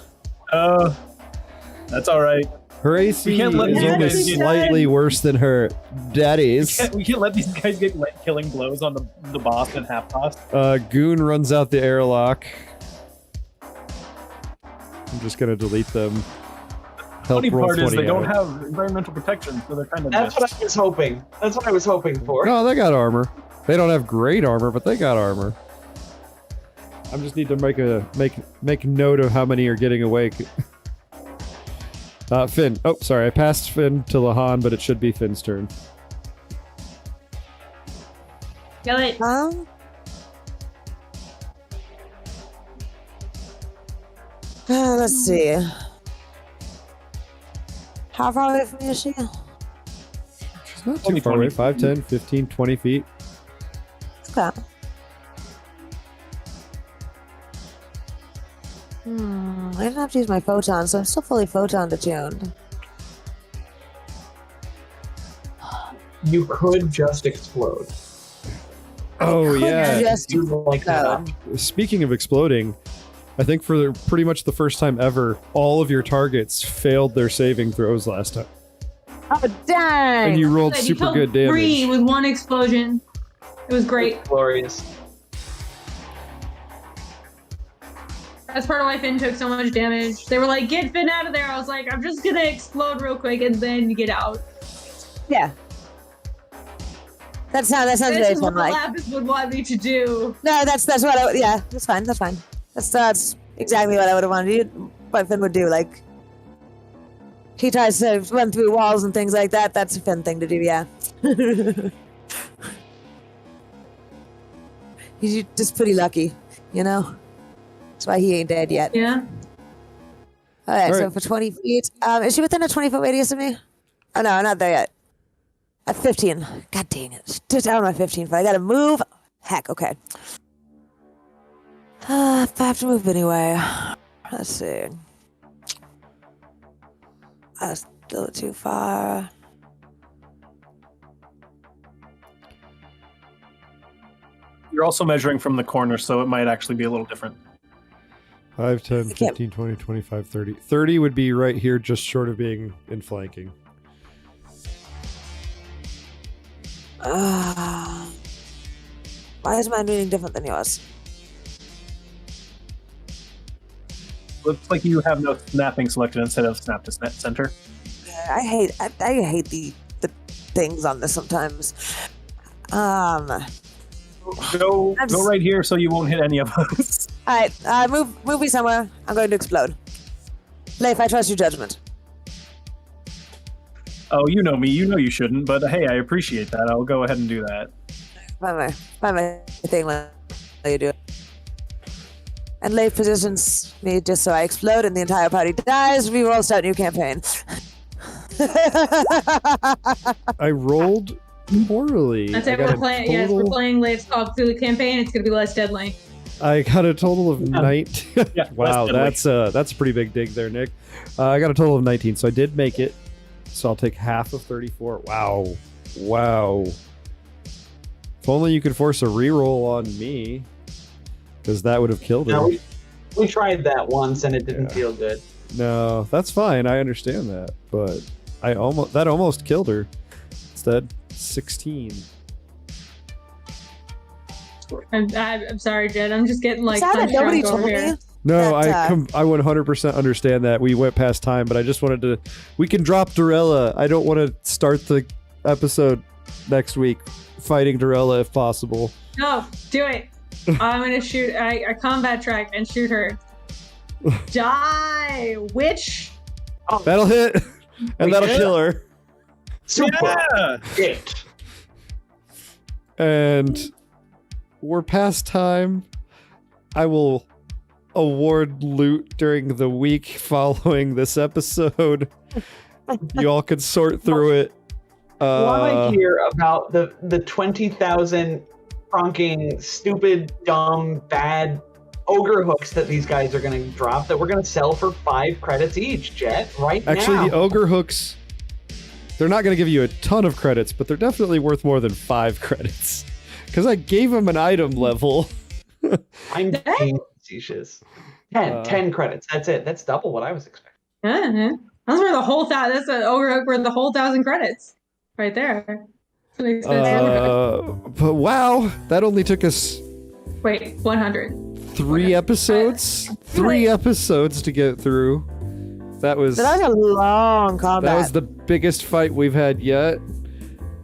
That's all right. Her AC We can't let is these only guys get- slightly worse than her daddy's. We can't let these guys get killing blows on the boss and half boss. Goon runs out the airlock. I'm just gonna delete them. Help Funny roll part is 20 they don't out. have environmental protection, so they're kind of. That's what I was hoping. That's what I was hoping for. No, they got armor. They don't have great armor, but they got armor. I just need to make note of how many are getting awake. Finn. Oh, sorry. I passed Finn to Lahan, but it should be Finn's turn. Kill it. Let's see. How far away from me is she? She's not too Only far away. 20. 5, 10, 15, 20 feet. Okay. I didn't have to use my photon, so I'm still fully photon attuned. You could just explode. Oh yeah. Just You like that. explode. Speaking of exploding, I think for pretty much the first time ever, all of your targets failed their saving throws last time, Oh, dang! and you rolled You super killed good 3 damage. with 1 explosion. It was great. Glorious. That's part of why Finn took so much damage. They were like, "Get Finn out of there." I was like, "I'm just gonna explode real quick and then you get out." Yeah. That sounds This very is what fun. Like, Lapis would want me to do. no, that's what I. Yeah, that's fine. That's fine. That's exactly what I would have wanted to do. What Finn would do, like, he tries to run through walls and things like that. That's a Finn thing to do. Yeah. He's just pretty lucky, you know. That's why he ain't dead yet. Yeah. All right, All so right. for 20 feet, is she within a 20-foot radius of me? Oh no, not there yet. At 15. God dang it. Just out of my 15 foot. I gotta move. Heck, okay. I have to move anyway. Let's see. That's still too far. You're also measuring from the corner, so it might actually be a little different. 5, 10, can't- 15, 20, 25, 30. 30 would be right here, just short of being in flanking. Why is mine reading different than yours? Looks like you have no snapping selected instead of snap to center. I hate the things on this sometimes. Go That's- right here so you won't hit any of us. All right, move me somewhere. I'm going to explode. Leif, I trust your judgment. Oh, you know me. You know you shouldn't, but hey, I appreciate that. I'll go ahead and do that. Find my thing when you do it. And Leif positions me just so I explode and the entire party dies. We will start a new campaign. I rolled poorly. That's I it. got We're a playing. Yes, we're total- playing Late's Call of Cthulhu campaign. It's gonna be less deadly. I got a total of 19. Yeah, Wow, less deadly. that's a pretty big dig there, Nick. I got a total of 19, so I did make it. So I'll take half of 34. Wow. If only you could force a reroll on me, because that would have killed her. No, we tried that once and it didn't Yeah. feel good. No, that's fine. I understand that, but that almost killed her. Instead, 16. I'm sorry, Jed. I'm just getting like Sad that nobody sunstroke over told here. me. No, That, I 100% understand that. We went past time, but I just wanted to. We can drop Dorella. I don't want to start the episode next week fighting Dorella if possible. No, do it. I'm gonna shoot. I combat track and shoot her. Die, witch. That'll hit, and that'll Yeah. kill her. Super. Yeah! It. And we're past time. I will award loot during the week following this episode. You all can sort through it. Want to hear about the 20,000 franking, stupid, dumb, bad ogre hooks that these guys are going to drop that we're going to sell for 5 credits each, Jet, right Actually, now. the ogre hooks, they're not going to give you a ton of credits, but they're definitely worth more than 5 credits. Because I gave them an item level. I'm being facetious. 10 credits. That's it. That's double what I was expecting. Uh-huh. That's where the whole that's an ogre hook worth the whole 1,000 credits, right there. It's an expensive ogre hook. But wow, that only took us Wait, 100. 3 episodes? 3 episodes to get through. That was So that was a long combat. that was the biggest fight we've had yet.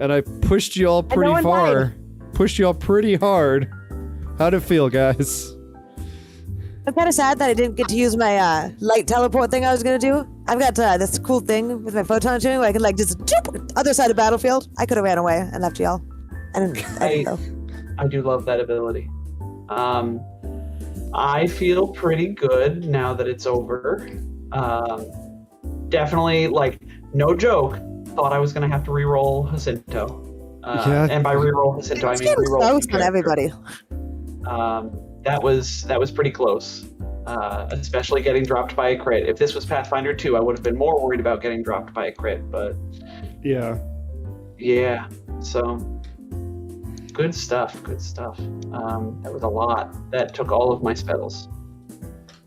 And I pushed you all pretty one far. died. Pushed you all pretty hard. How'd it feel, guys? I'm kind of sad that I didn't get to use my light teleport thing I was gonna do. I've got this cool thing with my photon tuning where I can like just jump other side of the battlefield. I could have ran away and left y'all. I didn't though. I do love that ability. I feel pretty good now that it's over. Definitely, like, no joke, thought I was going to have to reroll Jacinto. Yeah. And by reroll Jacinto, I It's mean getting reroll close the on character. everybody. That was pretty close, especially getting dropped by a crit. If this was Pathfinder 2, I would have been more worried about getting dropped by a crit, but Yeah. yeah. So good stuff. Good stuff. That was a lot. That took all of my spells,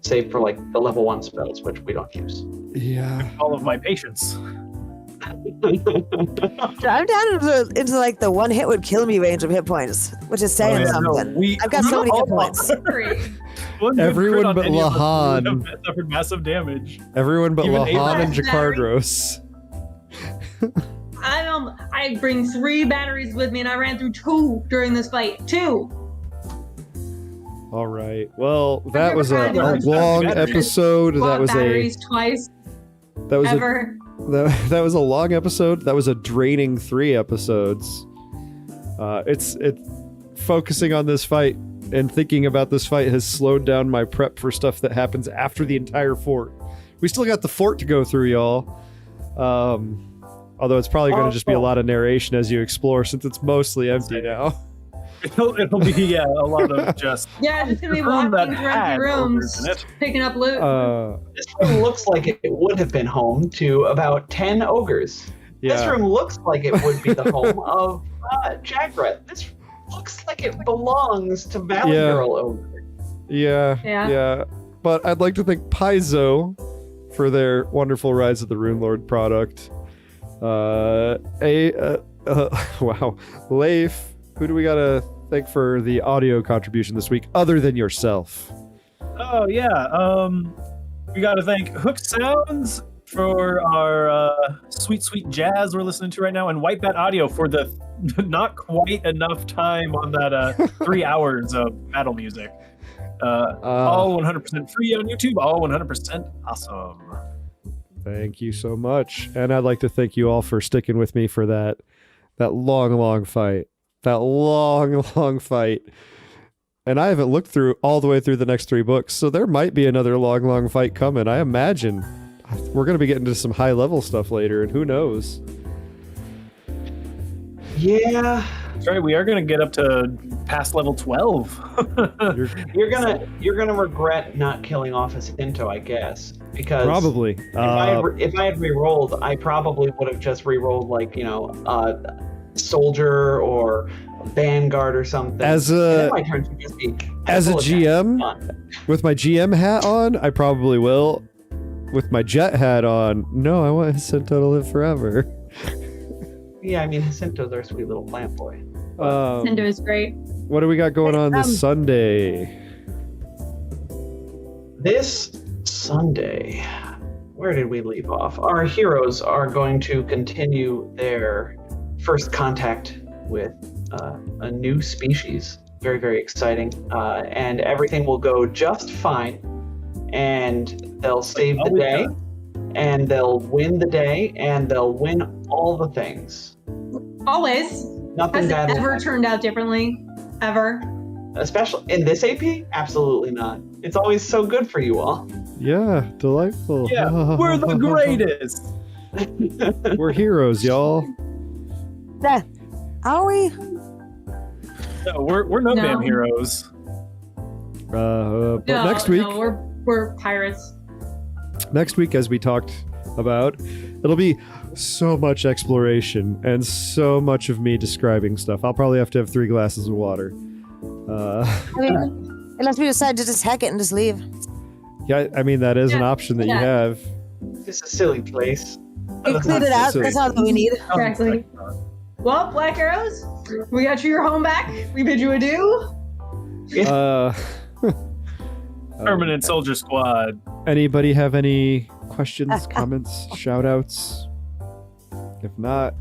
save for like the level 1 spells, which we don't use. Yeah. All of my patience. I'm down into like the 1 hit would kill me range of hit points, which is saying something. I've got so many hit points. Everyone but Lahan suffered massive damage. Everyone but Even Lahan and Battery. Jakardros. I bring 3 batteries with me, and I ran through 2 during this fight. 2. All right. Well, that was a Batteries. long episode. That Bought was batteries twice that was ever. that was a long episode. That was a draining 3 episodes. It's focusing on this fight and thinking about this fight has slowed down my prep for stuff that happens after the entire fort. We still got the fort to go through, y'all. Although it's probably going to just be a lot of narration as you explore, since it's mostly empty now. It'll be a lot of just. Yeah, it's gonna be room that walking through had empty rooms, ogres in it. picking up loot. This room looks like it would have been home to about 10 ogres. This Yeah. room looks like it would be the home of Jagrat. This looks like it belongs to Valley Yeah. Girl Ogre. Yeah. But I'd like to thank Paizo for their wonderful Rise of the Rune Lord product. Wow. Leif, who do we gotta thank for the audio contribution this week, other than yourself? Oh yeah. We got to thank Hook Sounds for our sweet jazz we're listening to right now, and Whitebat Audio for the not quite enough time on that 3 hours of battle music. All 100% free on YouTube. All 100% awesome. Thank you so much. And I'd like to thank you all for sticking with me for that long fight. That long fight. And I haven't looked through all the way through the next 3 books, so there might be another long fight coming. I imagine we're going to be getting to some high-level stuff later, and who knows? Yeah. That's right. We are going to get up to past level 12. You're gonna regret not killing off Jacinto, I guess, because Probably. if I had re-rolled, I probably would have just re-rolled like soldier or vanguard or something. As And a then my turn should just be as a full attack. GM, Fun. with my GM hat on, I probably will. With my jet hat on, no, I want Jacinto to live forever. Yeah, I mean Jacinto's our sweet little plant boy. Cinder is great. What do we got going on this Sunday? This Sunday, where did we leave off? Our heroes are going to continue their first contact with a new species. Very, very exciting. And everything will go just fine. And they'll save the day. And they'll win the day. And they'll win all the things. Always. Nothing Has it bad will ever happen. turned out differently? Ever? Especially in this AP? Absolutely not. It's always so good for you all. Yeah, delightful. Yeah, we're the greatest. We're heroes, y'all. Are we? No, we're no No. damn heroes. But next week, No, we're pirates. next week, as we talked about, it'll be so much exploration and so much of me describing stuff. I'll probably have to have 3 glasses of water. I mean, unless we decide to just hack it and just leave. Yeah, I mean, that is an Yeah, option that you yeah. have. It's a silly place. We cleared it out. silly. That's all that we need. Exactly. Well, Black Arrows, we got you your home back. We bid you adieu. Uh, Permanent Soldier Squad. Anybody have any questions, comments, shout outs? If not,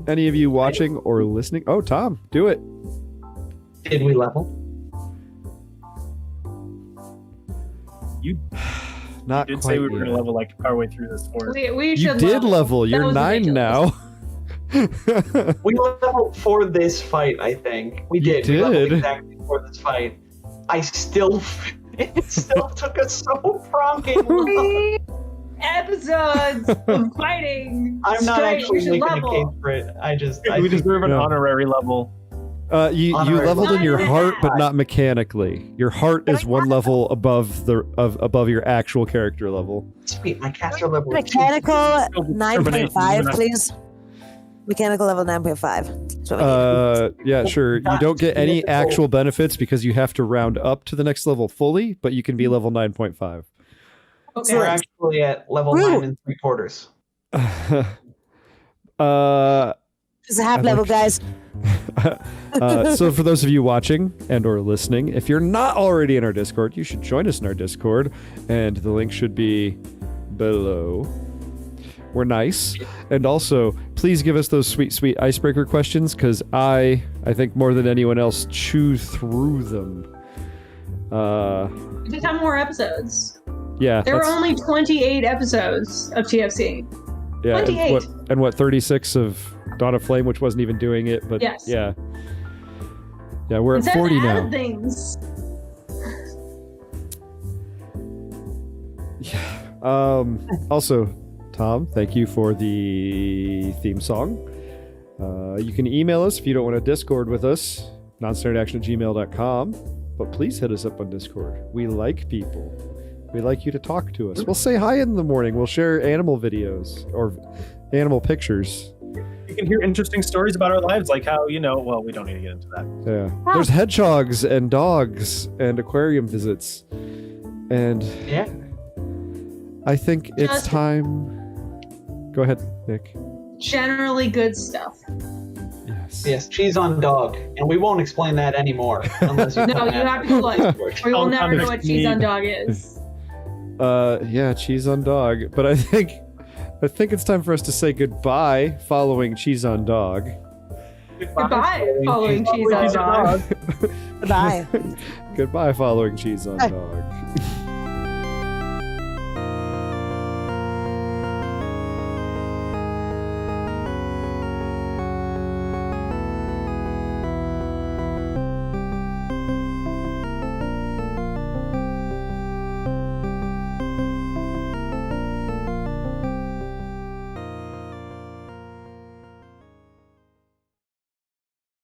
any of you watching or listening? Oh, Tom, do it. Did we level? You Not did quite say we were going to yet. level like our way through this fort. We You should did level. That You're was 9 ridiculous. now. We leveled for this fight, I think. We You did. We leveled did? exactly for this fight. It still took us so fucking long. Episodes of fighting. I'm not Straight, actually we should making level. a case for it. I We think deserve an Yeah. honorary level. You Honorary leveled in your level. heart, but not mechanically. Your heart is 1 level above above your actual character level. sweet. My caster level is Mechanical Terminate 9.5, unit. please. Mechanical level 9.5. That's what we need. Yeah, sure. You don't get any actual benefits because you have to round up to the next level fully, but you can be level 9.5. Okay. We're actually at level Woo. 9 3/4. It's a half level, guys. So for those of you watching and or listening, if you're not already in our Discord, you should join us in our Discord, and the link should be below. We're nice. And also, please give us those sweet, sweet icebreaker questions, because I think more than anyone else, chew through them. We just have more episodes. Yeah. There were that's- only 28 episodes of TFC. yeah, 28. And what 36 of Dawn of Flame, which wasn't even doing it, but Yes. yeah. Yeah, we're at Instead 40 of now. added things. Also, Tom, thank you for the theme song. You can email us if you don't want to Discord with us, nonstandardaction@gmail.com, but please hit us up on Discord. We like people. We like you to talk to us. We'll say hi in the morning. We'll share animal videos or animal pictures. You can hear interesting stories about our lives, like how, well, we don't need to get into that. Yeah. There's hedgehogs and dogs and aquarium visits. And Yeah. I think it's Just- time. Go ahead, Nick. Generally good stuff. Yes. Yes, cheese on dog. And we won't explain that anymore. Unless you No, you have to look. We will Oh, never know what context cheese on need. dog is. Yeah, cheese on dog. But I think it's time for us to say goodbye following cheese on dog. Goodbye, following cheese on dog. Goodbye. Goodbye following cheese on dog.